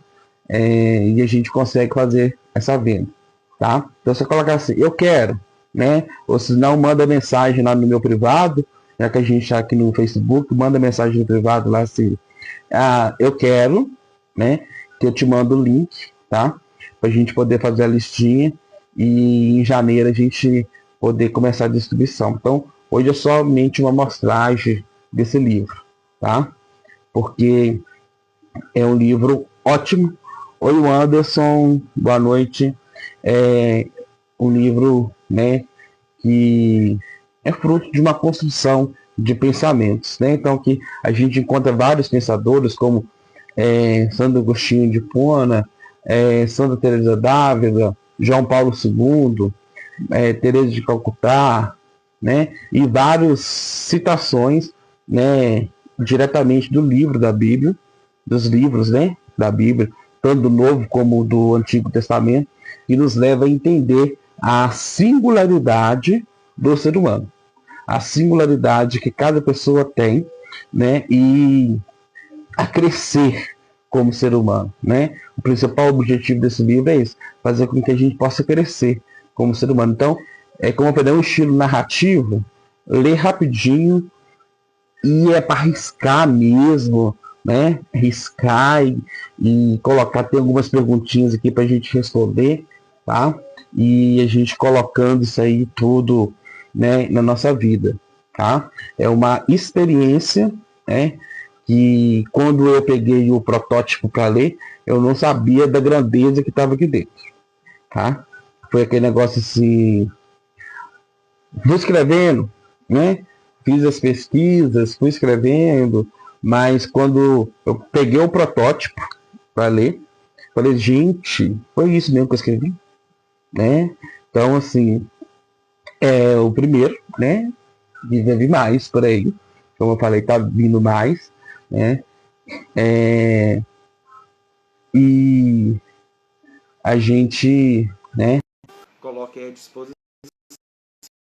e a gente consegue fazer essa venda, tá? Então você coloca assim, eu quero, né? Ou se não, manda mensagem lá no meu privado, já que a gente está aqui no Facebook, manda mensagem no privado lá assim, eu quero, né? Que eu te mando o link, tá? Pra gente poder fazer a listinha e em janeiro a gente poder começar a distribuição. Então, hoje é somente uma amostragem desse livro, tá? Porque é um livro ótimo. Oi, Anderson, boa noite. Um livro, né, que é fruto de uma construção de pensamentos, né? Então, que a gente encontra vários pensadores, como Santo Agostinho de Hipona, Santa Teresa d'Ávila, João Paulo II, Teresa de Calcutá, né? E várias citações, né, diretamente do livro da Bíblia, dos livros, né, da Bíblia, tanto do Novo como do Antigo Testamento, que nos leva a entender a singularidade do ser humano, a singularidade que cada pessoa tem, né, e a crescer como ser humano, né? O principal objetivo desse livro é isso, fazer com que a gente possa crescer como ser humano. Então, como eu falei, é um estilo narrativo, ler rapidinho e para riscar mesmo, né? Riscar e colocar, tem algumas perguntinhas aqui para a gente responder, tá? E a gente colocando isso aí tudo, né, na nossa vida, tá? É uma experiência, né? Que quando eu peguei o protótipo para ler, eu não sabia da grandeza que estava aqui dentro, tá? Foi aquele negócio assim, fui escrevendo, né? Fiz as pesquisas, fui escrevendo, mas quando eu peguei o protótipo para ler, falei, gente, foi isso mesmo que eu escrevi, né? Então, assim, é o primeiro, né? Deve vir mais por aí. Como eu falei, tá vindo mais, né? E a gente, né? Coloque aí à disposição,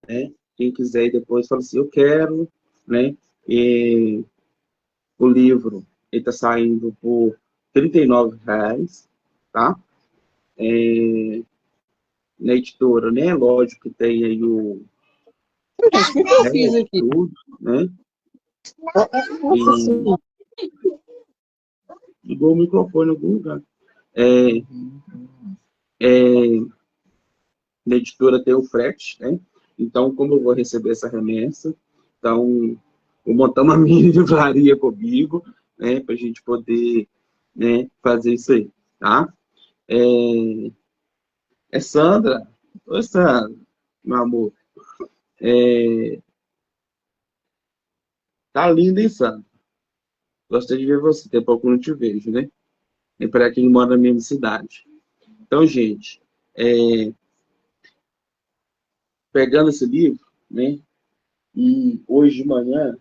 né? Quem quiser depois fala assim, eu quero, né? E o livro ele está saindo por R$ 39, tá? Na editora, né? Lógico que tem aí o Gente, o que que eu fiz aqui? tudo, né? Nossa senhora. Ligou o microfone em algum lugar. É, na editora tem o frete, né? Então, como eu vou receber essa remessa, então vou montar uma mini livraria comigo, né? Para a gente poder, né, fazer isso aí, tá? É Sandra. Oi, Sandra, meu amor. Tá linda, hein, Sandra? Gostei de ver você. Tem pouco que eu não te vejo, né? E para quem mora na mesma cidade. Então, gente, pegando esse livro, né? E hoje de manhã,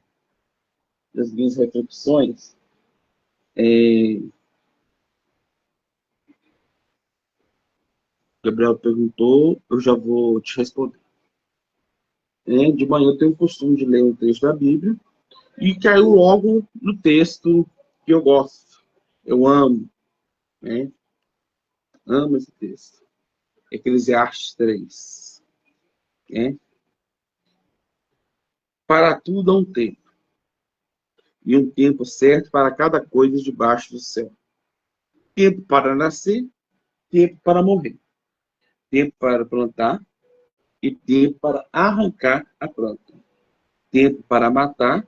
nas minhas reflexões, Gabriel perguntou, eu já vou te responder. De manhã eu tenho o costume de ler um texto da Bíblia e caiu logo no texto que eu gosto. Eu amo, né? Amo esse texto. Eclesiastes 3. Né? Para tudo há um tempo, e um tempo certo para cada coisa debaixo do céu. Tempo para nascer, tempo para morrer. Tempo para plantar e tempo para arrancar a planta. Tempo para matar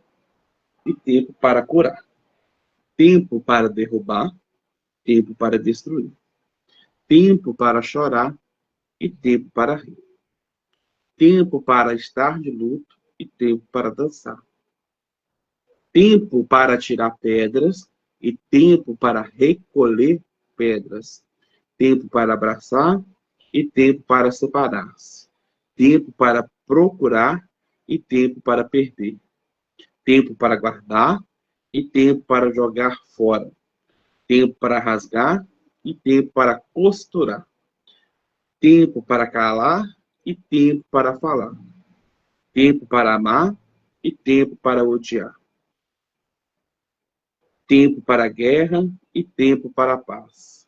e tempo para curar. Tempo para derrubar, tempo para destruir. Tempo para chorar e tempo para rir. Tempo para estar de luto e tempo para dançar. Tempo para tirar pedras e tempo para recolher pedras. Tempo para abraçar e tempo para separar-se. Tempo para procurar e tempo para perder. Tempo para guardar e tempo para jogar fora. Tempo para rasgar e tempo para costurar. Tempo para calar e tempo para falar. Tempo para amar e tempo para odiar. Tempo para a guerra e tempo para a paz.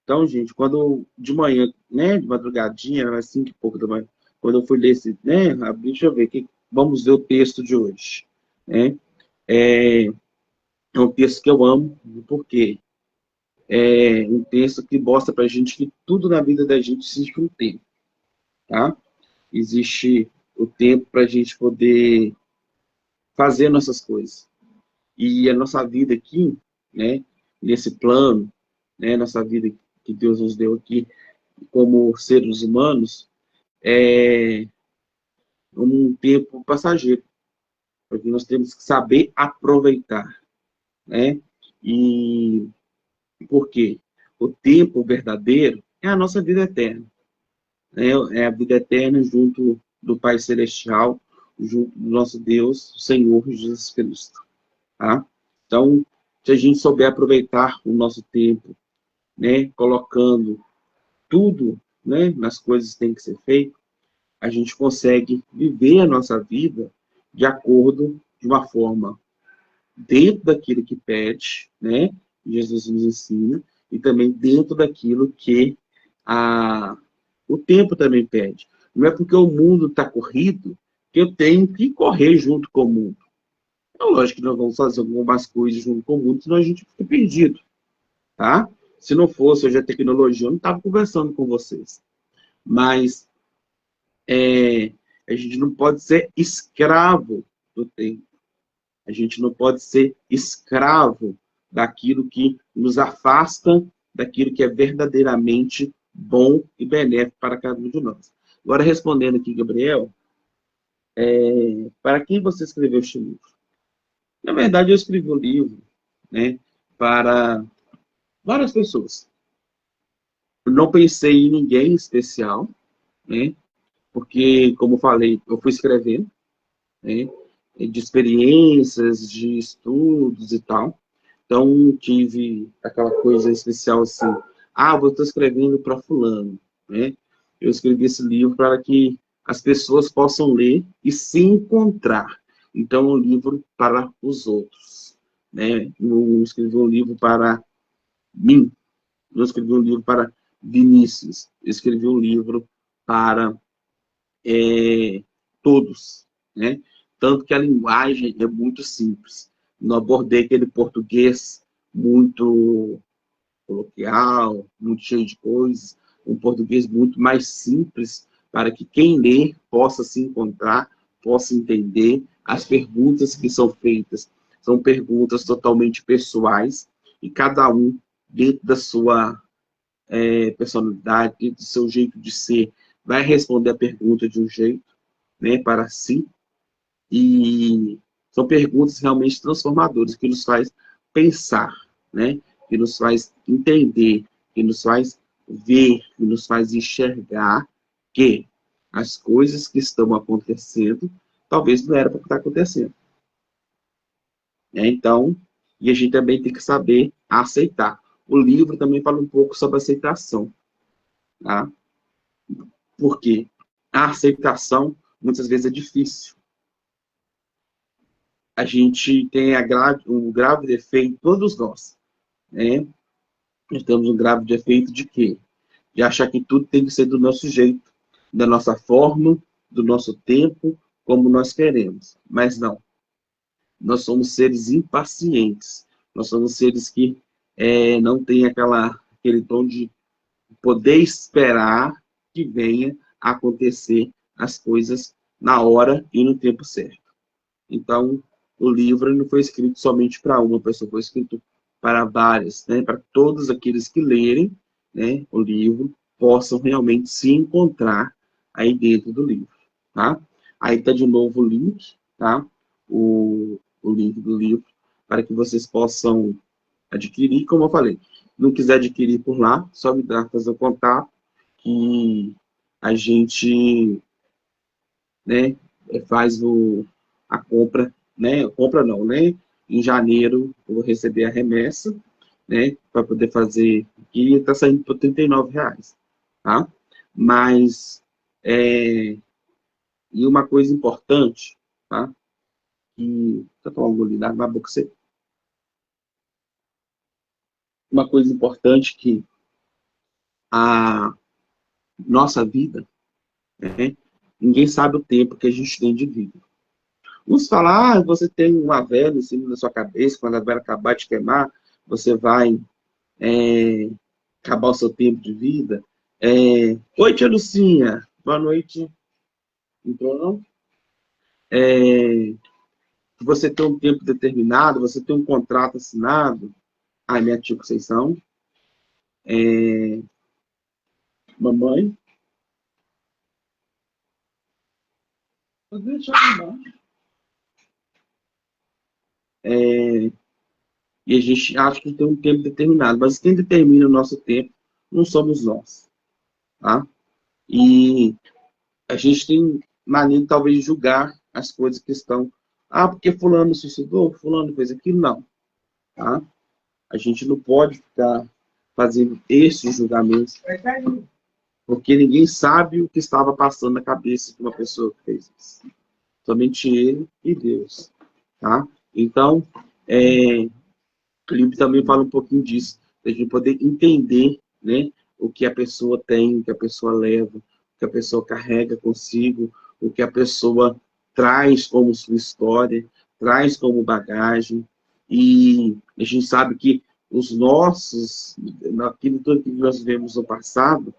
Então, gente, quando de manhã, né, de madrugadinha, era 5 e pouco da manhã, quando eu fui ler esse, né, deixa eu ver, vamos ver o texto de hoje, né? É um texto que eu amo, porque é um texto que mostra para a gente que tudo na vida da gente existe um tempo, tá? Existe o tempo para a gente poder fazer nossas coisas. E a nossa vida aqui, né, nesse plano, né, nossa vida que Deus nos deu aqui como seres humanos, é um tempo passageiro, porque nós temos que saber aproveitar, né? E por quê? O tempo verdadeiro é a nossa vida eterna, né? É a vida eterna junto do Pai Celestial, junto do nosso Deus, o Senhor Jesus Cristo, tá? Então, se a gente souber aproveitar o nosso tempo, né, colocando tudo, né, nas coisas que tem que ser feito, a gente consegue viver a nossa vida de acordo de uma forma dentro daquilo que pede, né, Jesus nos ensina, e também dentro daquilo que o tempo também pede. Não é porque o mundo está corrido que eu tenho que correr junto com o mundo. É lógico que nós vamos fazer algumas coisas junto com o mundo, senão a gente fica perdido, tá? Se não fosse hoje a tecnologia, eu não estava conversando com vocês. Mas A gente não pode ser escravo do tempo. A gente não pode ser escravo daquilo que nos afasta daquilo que é verdadeiramente bom e benéfico para cada um de nós. Agora, respondendo aqui, Gabriel, para quem você escreveu este livro? Na verdade, eu escrevi um livro, né, para várias pessoas. Eu não pensei em ninguém especial, né, porque, como falei, eu fui escrevendo, né, de experiências, de estudos e tal. Então, tive aquela coisa especial assim, eu estou escrevendo para fulano, né? Eu escrevi esse livro para que as pessoas possam ler e se encontrar. Então, um livro para os outros, né? Não escrevi um livro para mim, não escrevi um livro para Vinícius, eu escrevi um livro para todos, né? Tanto que a linguagem é muito simples. Não abordei aquele português muito coloquial, muito cheio de coisas, um português muito mais simples para que quem lê possa se encontrar, possa entender. As perguntas que são feitas são perguntas totalmente pessoais e cada um, dentro da sua personalidade, dentro do seu jeito de ser, vai responder a pergunta de um jeito, né, para si. E são perguntas realmente transformadoras, que nos faz pensar, né? Que nos faz entender, que nos faz ver, que nos faz enxergar que as coisas que estão acontecendo, talvez não era para estar acontecendo. Então, e a gente também tem que saber aceitar. O livro também fala um pouco sobre aceitação. Tá? Porque a aceitação, muitas vezes, é difícil. A gente tem um grave defeito, todos nós, né? Nós temos um grave defeito de quê? De achar que tudo tem que ser do nosso jeito, da nossa forma, do nosso tempo, como nós queremos. Mas não. Nós somos seres impacientes. Nós somos seres que não têm aquele tom de poder esperar que venha a acontecer as coisas na hora e no tempo certo. Então, o livro não foi escrito somente para uma pessoa, foi escrito para várias, né? Para todos aqueles que lerem, né, o livro, possam realmente se encontrar aí dentro do livro, tá? Aí está de novo o link, tá? O link do livro, para que vocês possam adquirir, como eu falei. Não quiser adquirir por lá, só me dá, fazer o contato, que a gente, né, faz a compra, né? Compra não, né? Em janeiro eu vou receber a remessa, né? Para poder fazer. E está saindo por R$ 39, tá? Mas, e uma coisa importante, tá? Que, deixa eu tomar um golinho d'água na boca seca. Uma coisa importante que a nossa vida, né? Ninguém sabe o tempo que a gente tem de vida. Uns falam, você tem uma vela em cima da sua cabeça, quando a vela acabar de queimar, você vai acabar o seu tempo de vida. Oi, tia Lucinha. Boa noite. Entrou, não? Você tem um tempo determinado, você tem um contrato assinado. Minha tia Conceição. Mamãe. Deixa eu e a gente acha que tem um tempo determinado, mas quem determina o nosso tempo não somos nós, tá? E a gente tem mania, talvez, de julgar as coisas que estão... porque fulano se suicidou, fulano fez aquilo, não, tá? A gente não pode ficar fazendo esses julgamentos, porque ninguém sabe o que estava passando na cabeça de uma pessoa que fez isso. Somente ele e Deus, tá? Então, o livro também fala um pouquinho disso, da gente poder entender, né, o que a pessoa tem, o que a pessoa leva, o que a pessoa carrega consigo, o que a pessoa traz como sua história, traz como bagagem. E a gente sabe que os nossos, naquilo tudo que nós vivemos no passado,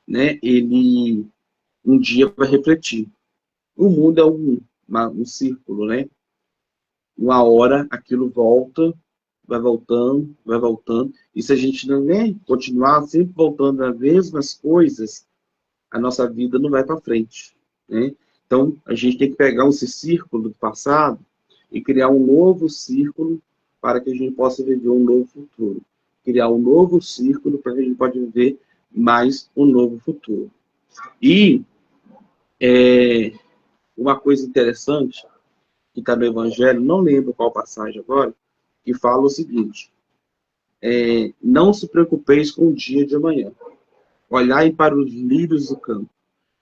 né, ele um dia vai refletir. O mundo é um círculo, né? Uma hora aquilo volta, vai voltando, vai voltando. E se a gente não, né, continuar sempre voltando às mesmas coisas, a nossa vida não vai para frente, né? Então, a gente tem que pegar esse círculo do passado e criar um novo círculo para que a gente possa viver um novo futuro. Criar um novo círculo para que a gente possa viver mais um novo futuro. E uma coisa interessante que está no Evangelho, não lembro qual passagem agora, que fala o seguinte: não se preocupeis com o dia de amanhã. Olhai para os lírios do campo.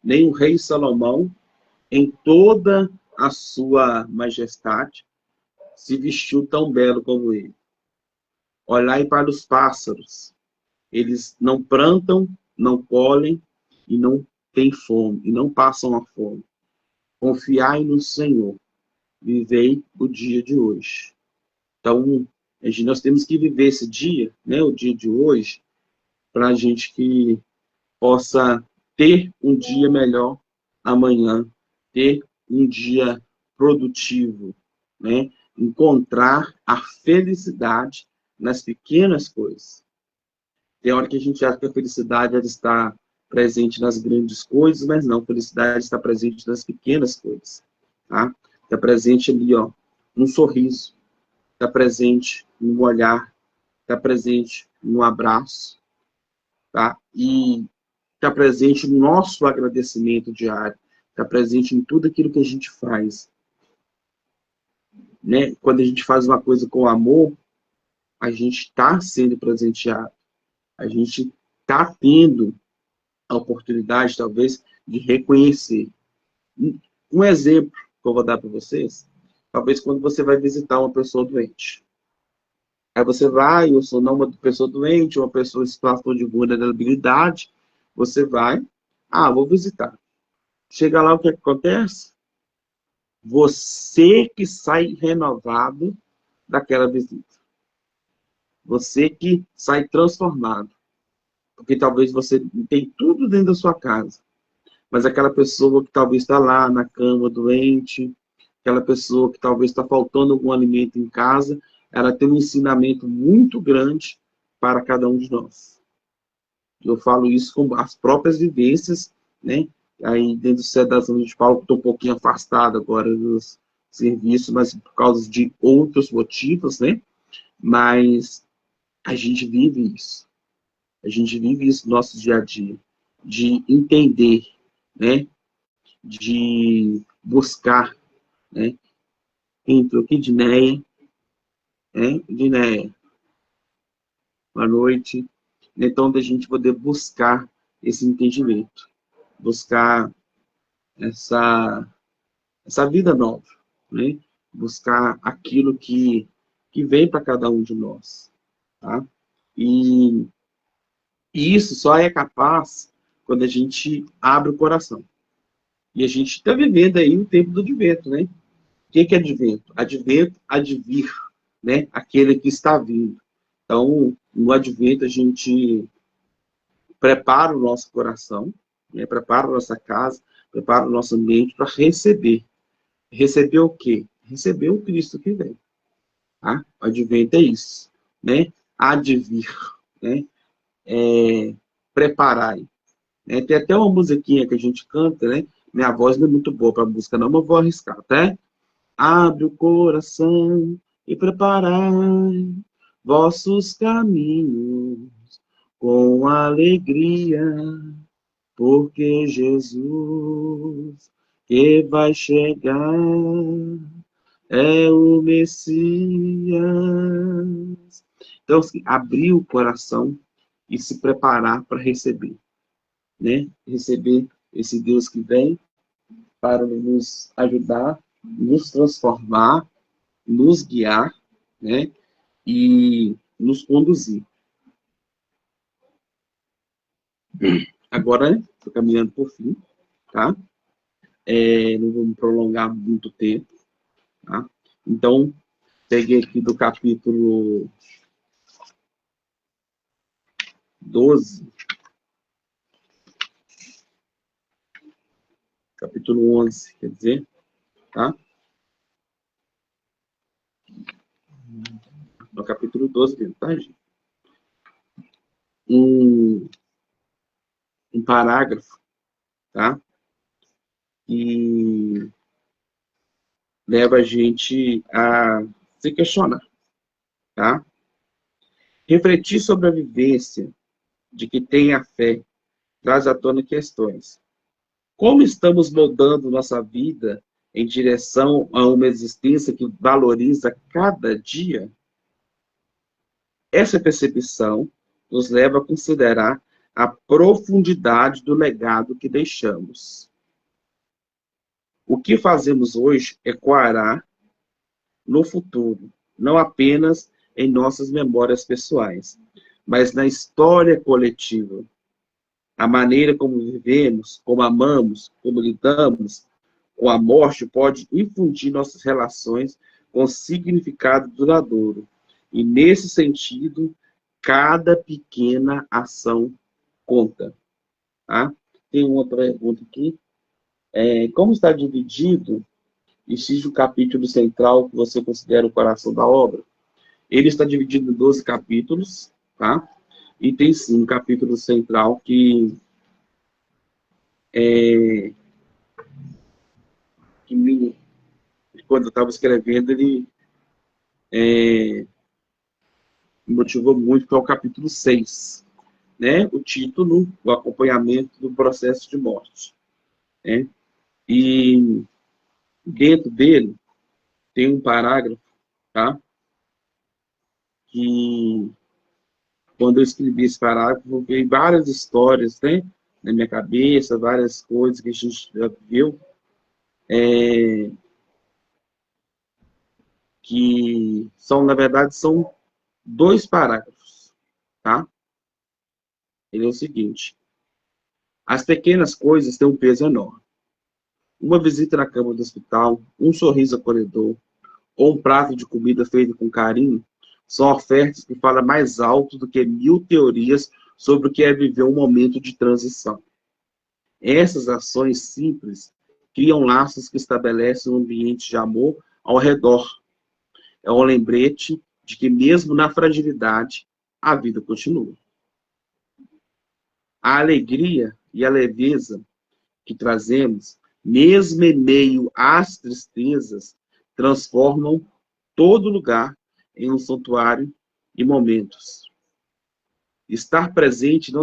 Nem o rei Salomão, em toda a sua majestade, se vestiu tão belo como ele. Olhai para os pássaros. Eles não plantam, não colhem e não têm fome, e não passam a fome. Confiai no Senhor. Vivei o dia de hoje. Então, nós temos que viver esse dia, né, o dia de hoje, para a gente que possa ter um dia melhor amanhã, ter um dia produtivo, né? Encontrar a felicidade nas pequenas coisas. Tem hora que a gente acha que a felicidade ela está presente nas grandes coisas, mas não, a felicidade está presente nas pequenas coisas, tá? Está presente ali, ó, num sorriso, está presente no olhar, está presente no abraço, tá? E está presente no nosso agradecimento diário, está presente em tudo aquilo que a gente faz, né? Quando a gente faz uma coisa com amor, a gente está sendo presenteado, a gente está tendo a oportunidade, talvez, de reconhecer. Um exemplo que eu vou dar para vocês, talvez quando você vai visitar uma pessoa doente. Aí você vai, ou sou não uma pessoa doente, uma pessoa em situação de vulnerabilidade, você vai, vou visitar. Chega lá, o que acontece? Você que sai renovado daquela visita. Você que sai transformado. Porque talvez você tem tudo dentro da sua casa. Mas aquela pessoa que talvez está lá na cama doente, aquela pessoa que talvez está faltando algum alimento em casa, ela tem um ensinamento muito grande para cada um de nós. Eu falo isso com as próprias vivências, né? Aí dentro do Cedação a gente fala que estou um pouquinho afastado agora dos serviços, mas por causa de outros motivos, né? Mas a gente vive isso. A gente vive isso no nosso dia a dia. De entender, né? De buscar, né? Entrou aqui, Dinéia, né? Dinéia, boa noite. Então, da gente poder buscar esse entendimento, buscar essa vida nova, né? Buscar aquilo que vem para cada um de nós, tá? E isso só é capaz quando a gente abre o coração. E a gente está vivendo aí o tempo do advento, né? O que é advento? Advento, advir, né? Aquele que está vindo. Então, no advento a gente prepara o nosso coração, né? Prepara a nossa casa, prepara o nosso ambiente para receber. Receber o quê? Receber o Cristo que vem. Tá? O advento é isso, né? Advir, né? Preparai. Né? Tem até uma musiquinha que a gente canta, né? Minha voz não é muito boa para música, não, mas vou arriscar, tá? Abre o coração e preparai vossos caminhos com alegria, porque Jesus que vai chegar é o Messias. Então, assim, abrir o coração e se preparar para receber, né? Receber esse Deus que vem para nos ajudar, nos transformar, nos guiar, né? E nos conduzir. Agora, estou caminhando por fim, tá? Não vou me prolongar muito tempo, tá? Então, peguei aqui do capítulo 12, capítulo 11, quer dizer, tá? No capítulo 12 mesmo, tá, gente? Um parágrafo, tá? E leva a gente a se questionar, tá? Refletir sobre a vivência de que tem a fé traz à tona questões. Como estamos moldando nossa vida em direção a uma existência que valoriza cada dia? Essa percepção nos leva a considerar a profundidade do legado que deixamos. O que fazemos hoje ecoará no futuro, não apenas em nossas memórias pessoais, mas na história coletiva. A maneira como vivemos, como amamos, como lidamos com a morte pode infundir nossas relações com significado duradouro. E, nesse sentido, cada pequena ação conta. Tá? Tem uma pergunta aqui. Como está dividido, existe o capítulo central que você considera o coração da obra? Ele está dividido em 12 capítulos, tá? E tem, sim, um capítulo central que quando eu estava escrevendo, ele me motivou muito, que é o capítulo 6, né? O título, o acompanhamento do processo de morte. Né? E dentro dele tem um parágrafo, tá? Que quando eu escrevi esse parágrafo, veio várias histórias, né? Na minha cabeça, várias coisas que a gente já viu, que são, na verdade, são 2 parágrafos, tá? Ele é o seguinte: as pequenas coisas têm um peso enorme. Uma visita na cama do hospital, um sorriso acolhedor, ou um prato de comida feito com carinho, são ofertas que falam mais alto do que 1000 teorias sobre o que é viver um momento de transição. Essas ações simples criam laços que estabelecem um ambiente de amor ao redor. É um lembrete de que, mesmo na fragilidade, a vida continua. A alegria e a leveza que trazemos, mesmo em meio às tristezas, transformam todo lugar em um santuário e momentos. Estar presente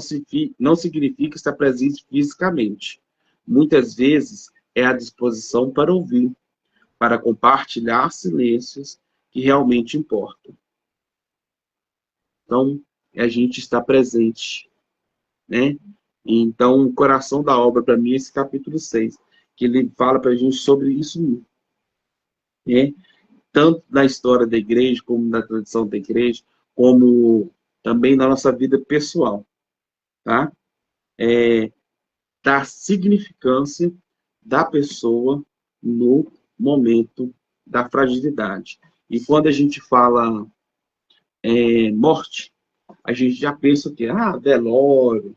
não significa estar presente fisicamente. Muitas vezes é a disposição para ouvir, para compartilhar silêncios que realmente importam. Então, a gente está presente, né? Então, o coração da obra, para mim, é esse capítulo 6, que ele fala para a gente sobre isso, né? Tanto na história da igreja, como na tradição da igreja, como também na nossa vida pessoal, tá? Da significância da pessoa no momento da fragilidade. E quando a gente fala morte, a gente já pensa que, velório,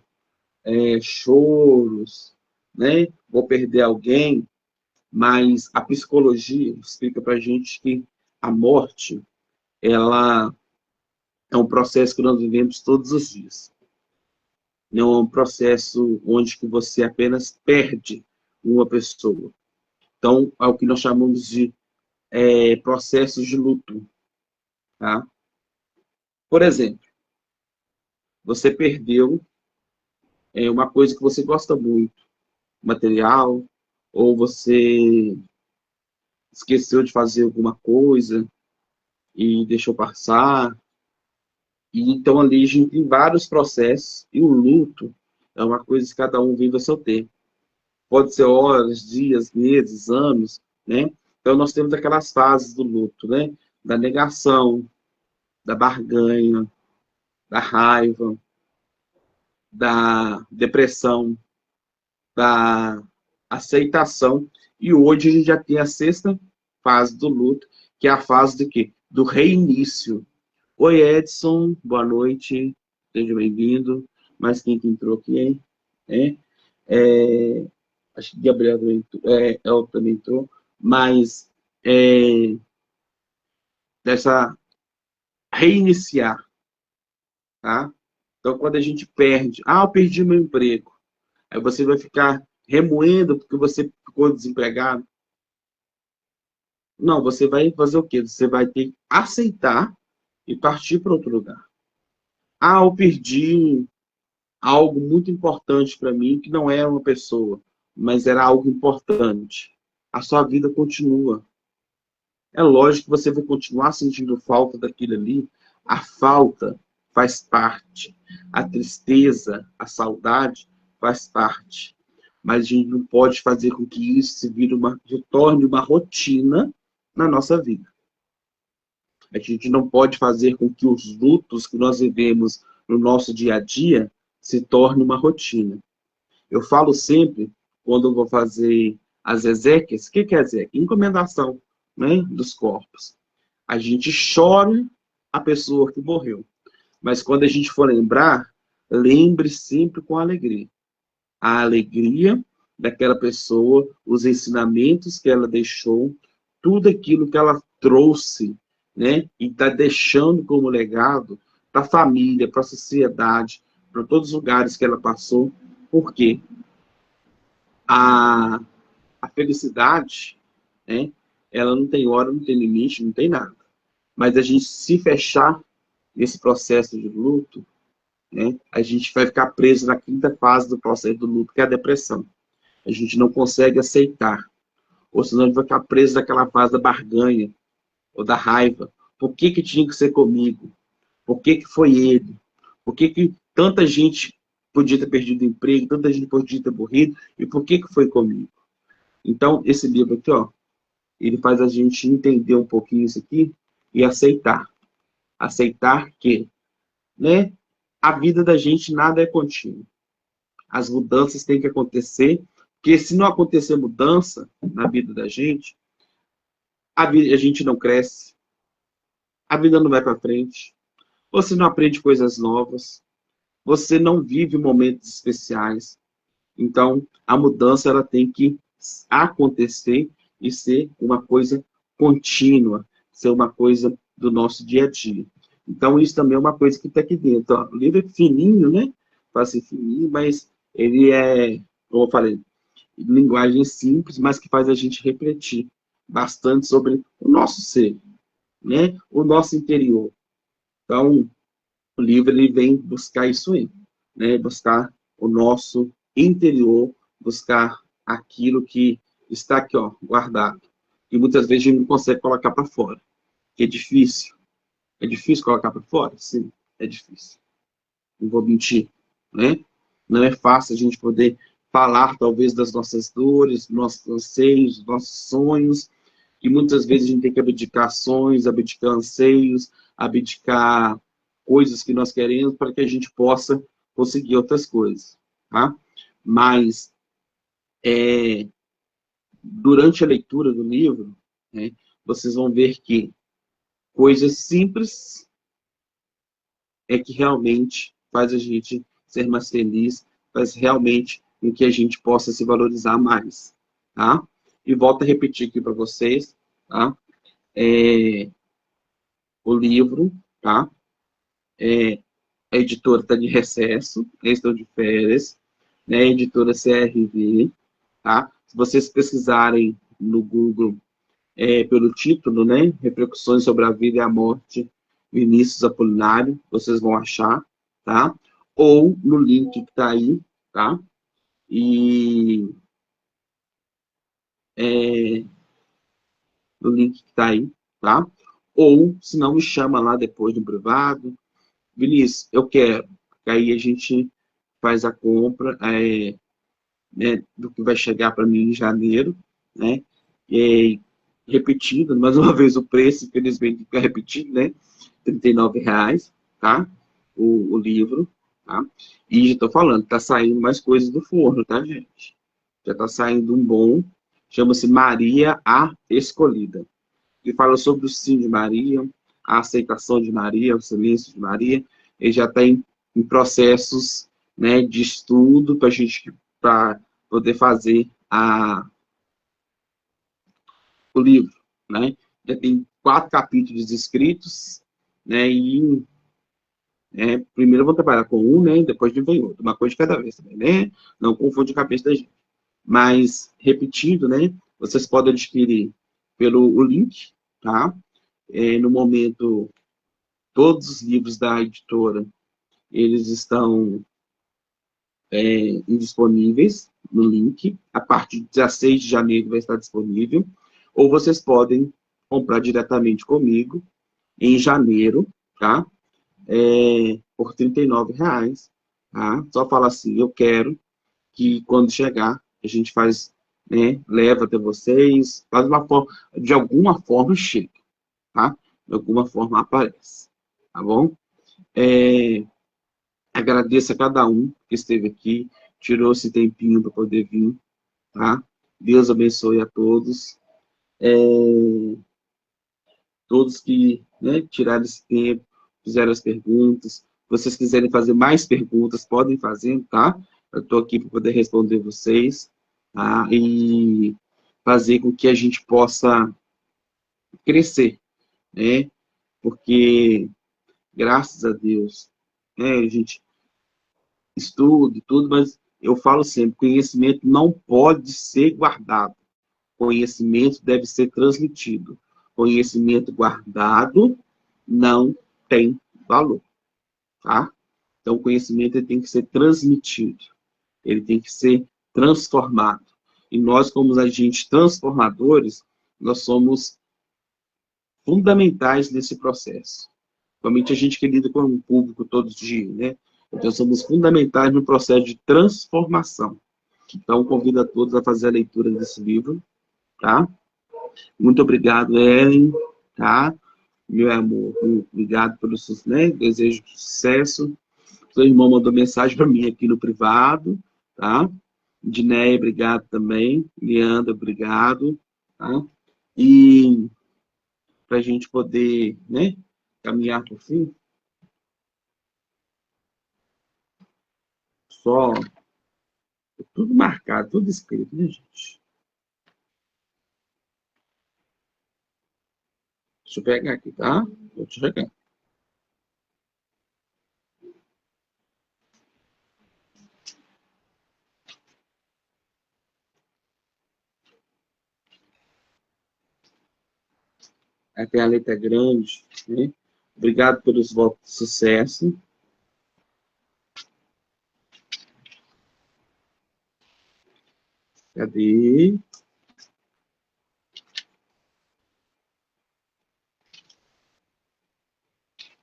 choros, né? Vou perder alguém, mas a psicologia explica para a gente que a morte, ela é um processo que nós vivemos todos os dias. Não é um processo onde que você apenas perde uma pessoa. Então, é o que nós chamamos de processos de luto. Tá? Por exemplo, você perdeu uma coisa que você gosta muito, material, ou você esqueceu de fazer alguma coisa e deixou passar. E então ali a gente tem vários processos, e o luto é uma coisa que cada um vive a seu tempo. Pode ser horas, dias, meses, anos, né? Então nós temos aquelas fases do luto, né? Da negação, da barganha, da raiva, da depressão, da aceitação. E hoje a gente já tem a 6ª fase do luto, que é a fase do quê? Do reinício. Oi, Edson, boa noite, seja bem-vindo. Mais quem que entrou aqui, hein? acho que Gabriel também entrou, El também entrou, mas dessa reiniciar, tá? Então, quando a gente perde, eu perdi meu emprego, aí você vai ficar remoendo porque você ficou desempregado. Não, você vai fazer o quê? Você vai ter que aceitar e partir para outro lugar. Eu perdi algo muito importante para mim, que não era uma pessoa, mas era algo importante. A sua vida continua. É lógico que você vai continuar sentindo falta daquilo ali. A falta faz parte. A tristeza, a saudade faz parte. Mas a gente não pode fazer com que isso se torne uma rotina na nossa vida. A gente não pode fazer com que os lutos que nós vivemos no nosso dia a dia se torne uma rotina. Eu falo sempre, quando eu vou fazer as exéquias, o que é exéquia? Encomendação, né, dos corpos. A gente chora a pessoa que morreu. Mas quando a gente for lembrar, lembre sempre com alegria. A alegria daquela pessoa, os ensinamentos que ela deixou, tudo aquilo que ela trouxe, né, e está deixando como legado para a família, para a sociedade, para todos os lugares que ela passou. Por quê? A felicidade, né, ela não tem hora, não tem limite, não tem nada. Mas a gente se fechar nesse processo de luto, né, a gente vai ficar preso na quinta fase do processo do luto, que é a depressão. A gente não consegue aceitar. Ou senão a gente vai ficar preso naquela fase da barganha, ou da raiva. Por que tinha que ser comigo? Por que foi ele? Por que tanta gente podia ter perdido o emprego, tanta gente podia ter morrido, e por que foi comigo? Então, esse livro aqui, ó, ele faz a gente entender um pouquinho isso aqui e aceitar. Aceitar que, né, a vida da gente nada é contínuo. As mudanças têm que acontecer, porque se não acontecer mudança na vida da gente, a gente não cresce, a vida não vai para frente, você não aprende coisas novas, você não vive momentos especiais. Então, a mudança ela tem que acontecer e ser uma coisa contínua, ser uma coisa do nosso dia a dia. Então, isso também é uma coisa que está aqui dentro. Ó, o livro é fininho, né? Faz ser fininho, mas ele é, como eu falei, linguagem simples, mas que faz a gente refletir bastante sobre o nosso ser, né? O nosso interior. Então, o livro ele vem buscar isso aí, né? Buscar o nosso interior, buscar aquilo que está aqui, ó, guardado. E muitas vezes a gente não consegue colocar para fora, que é difícil. É difícil colocar para fora? Sim, é difícil. Não vou mentir, né? Não é fácil a gente poder falar, talvez, das nossas dores, dos nossos anseios, dos nossos sonhos, e muitas vezes a gente tem que abdicar ações, abdicar anseios, abdicar coisas que nós queremos para que a gente possa conseguir outras coisas, tá? Mas, durante a leitura do livro, né, vocês vão ver que coisas simples é que realmente faz a gente ser mais feliz, faz realmente com que a gente possa se valorizar mais, tá? E volto a repetir aqui para vocês, tá? O livro, tá? A editora está de recesso, estou de férias, né? A editora CRV, tá? Se vocês pesquisarem no Google pelo título, né? Repercussões sobre a vida e a morte, Vinícius Apolinário, vocês vão achar, tá? Ou no link que está aí, tá? E no link que está aí, tá? Ou, se não, me chama lá depois no privado. Vinícius, eu quero. Aí a gente faz a compra né, do que vai chegar para mim em janeiro, né? E repetido, mais uma vez o preço, infelizmente, fica repetido, né? R$ 39, tá? O livro, tá? E já tô falando, tá saindo mais coisas do forno, tá, gente? Já tá saindo um bom, chama-se Maria a Escolhida. Que fala sobre o sim de Maria, a aceitação de Maria, o silêncio de Maria. Ele já está em processos, né, de estudo para a gente poder fazer o livro, né? Já tem 4 capítulos escritos, né? E primeiro eu vou trabalhar com um, né? Depois vem outro. Uma coisa de cada vez também, né? Não confunde a cabeça da gente. Mas, repetindo, né? Vocês podem adquirir pelo o link, tá? No momento, todos os livros da editora, eles estão indisponíveis no link. A partir de 16 de janeiro vai estar disponível. Ou vocês podem comprar diretamente comigo em janeiro, tá? Por R$ 39, tá? Só fala assim, eu quero que quando chegar, a gente faz, né? Leva até vocês, faz uma forma, de alguma forma chega, tá? De alguma forma aparece, tá bom? Agradeço a cada um que esteve aqui, tirou esse tempinho para poder vir, tá? Deus abençoe a todos. Todos que, né, tiraram esse tempo, fizeram as perguntas. Se vocês quiserem fazer mais perguntas, podem fazer, tá? Eu estou aqui para poder responder vocês, tá? E fazer com que a gente possa crescer, né? Porque, graças a Deus, né, a gente estuda e tudo, mas eu falo sempre, conhecimento não pode ser guardado. Conhecimento deve ser transmitido. Conhecimento guardado não tem valor, tá? Então, o conhecimento ele tem que ser transmitido. Ele tem que ser transformado. E nós, como agentes transformadores, nós somos fundamentais nesse processo. Principalmente a gente que lida com o público todos os dias, né? Então, somos fundamentais no processo de transformação. Então, convido a todos a fazer a leitura desse livro, tá? Muito obrigado, Ellen, tá? Meu amor, obrigado pelo né, desejo de sucesso. Seu irmão mandou mensagem para mim aqui no privado, tá? Dinéia, obrigado também. Leandro, obrigado, tá? E para a gente poder, né, caminhar por fim, só tudo marcado, tudo escrito, né, gente? Deixa eu pegar aqui, tá? Vou te pegar. Aqui a letra é grande, né? Obrigado pelos votos de sucesso. Cadê?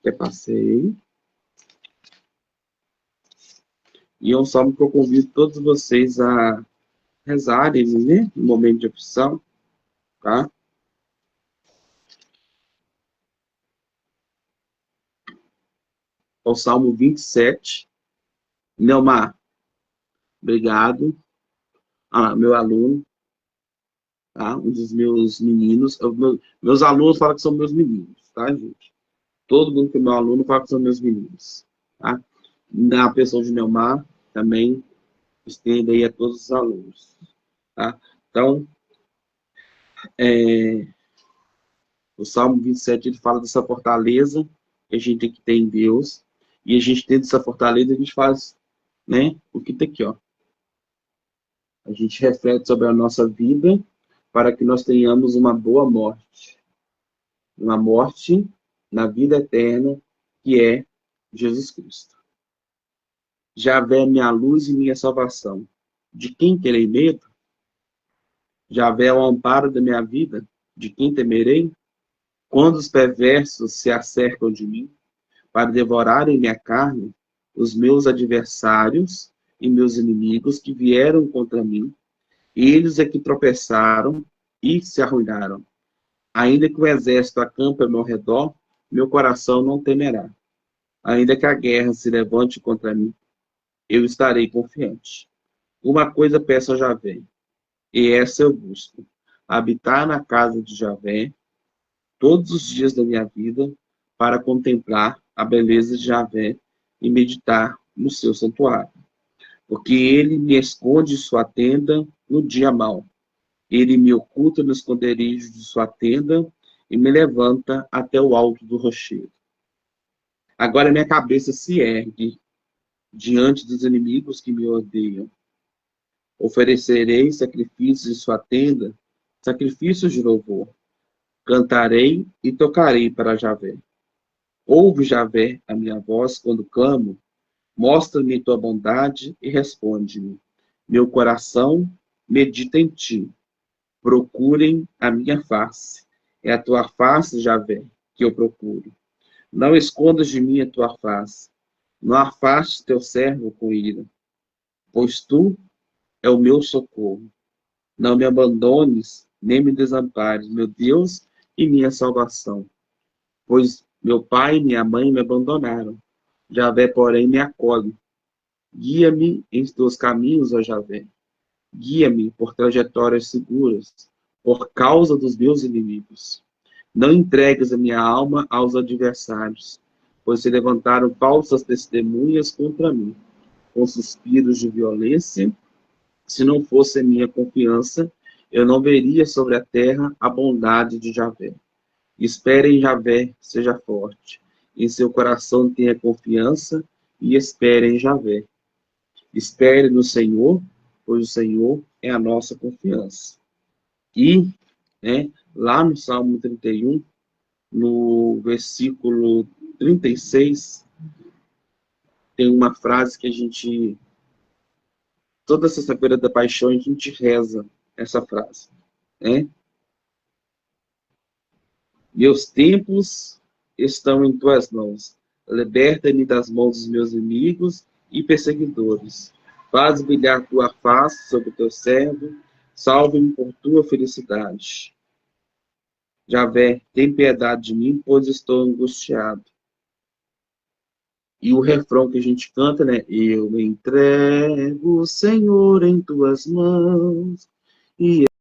Já passei. E é um salmo que eu convido todos vocês a rezarem, né? No momento de opção, tá? É o Salmo 27. Neomar, obrigado. Meu aluno, tá? Um dos meus meninos. Meus alunos falam que são meus meninos, tá, gente? Todo mundo que é meu aluno fala que são meus meninos, tá? Na pessoa de Neomar, também estendo aí a todos os alunos, tá? Então, o Salmo 27, ele fala dessa fortaleza que a gente tem que ter em Deus. E a gente tendo essa fortaleza, a gente faz, né, o que tem aqui, ó. A gente reflete sobre a nossa vida para que nós tenhamos uma boa morte. Uma morte na vida eterna, que é Jesus Cristo. Javé é minha luz e minha salvação. De quem terei medo? Javé é o amparo da minha vida. De quem temerei? Quando os perversos se acercam de mim, para devorarem minha carne, os meus adversários e meus inimigos que vieram contra mim, eles é que tropeçaram e se arruinaram. Ainda que o exército acampe ao meu redor, meu coração não temerá. Ainda que a guerra se levante contra mim, eu estarei confiante. Uma coisa peço a Javé, e essa eu busco: habitar na casa de Javé todos os dias da minha vida, para contemplar a beleza de Javé e meditar no seu santuário. Porque ele me esconde sua tenda no dia mau. Ele me oculta no esconderijo de sua tenda e me levanta até o alto do rochedo. Agora minha cabeça se ergue diante dos inimigos que me odeiam. Oferecerei sacrifícios em sua tenda, sacrifícios de louvor. Cantarei e tocarei para Javé. Ouve, Javé, a minha voz quando clamo. Mostra-me tua bondade e responde-me. Meu coração medita em ti. Procurem a minha face. É a tua face, Javé, que eu procuro. Não escondas de mim a tua face. Não afastes teu servo com ira. Pois tu é o meu socorro. Não me abandones, nem me desampares, meu Deus e minha salvação. Pois meu pai e minha mãe me abandonaram. Javé, porém, me acolhe. Guia-me em teus caminhos, ó Javé. Guia-me por trajetórias seguras, por causa dos meus inimigos. Não entregues a minha alma aos adversários, pois se levantaram falsas testemunhas contra mim, com suspiros de violência. Se não fosse a minha confiança, eu não veria sobre a terra a bondade de Javé. Espere em Javé, seja forte. Em seu coração tenha confiança e espere em Javé. Espere no Senhor, pois o Senhor é a nossa confiança. E, lá no Salmo 31, no versículo 36, tem uma frase que a gente, toda sexta-feira da paixão, a gente reza essa frase, né? Meus tempos estão em tuas mãos. Liberta-me das mãos dos meus inimigos e perseguidores. Faz brilhar tua face sobre o teu servo. Salve-me por tua felicidade. Javé, tem piedade de mim, pois estou angustiado. E o refrão que a gente canta, né? Eu entrego, Senhor, em tuas mãos. E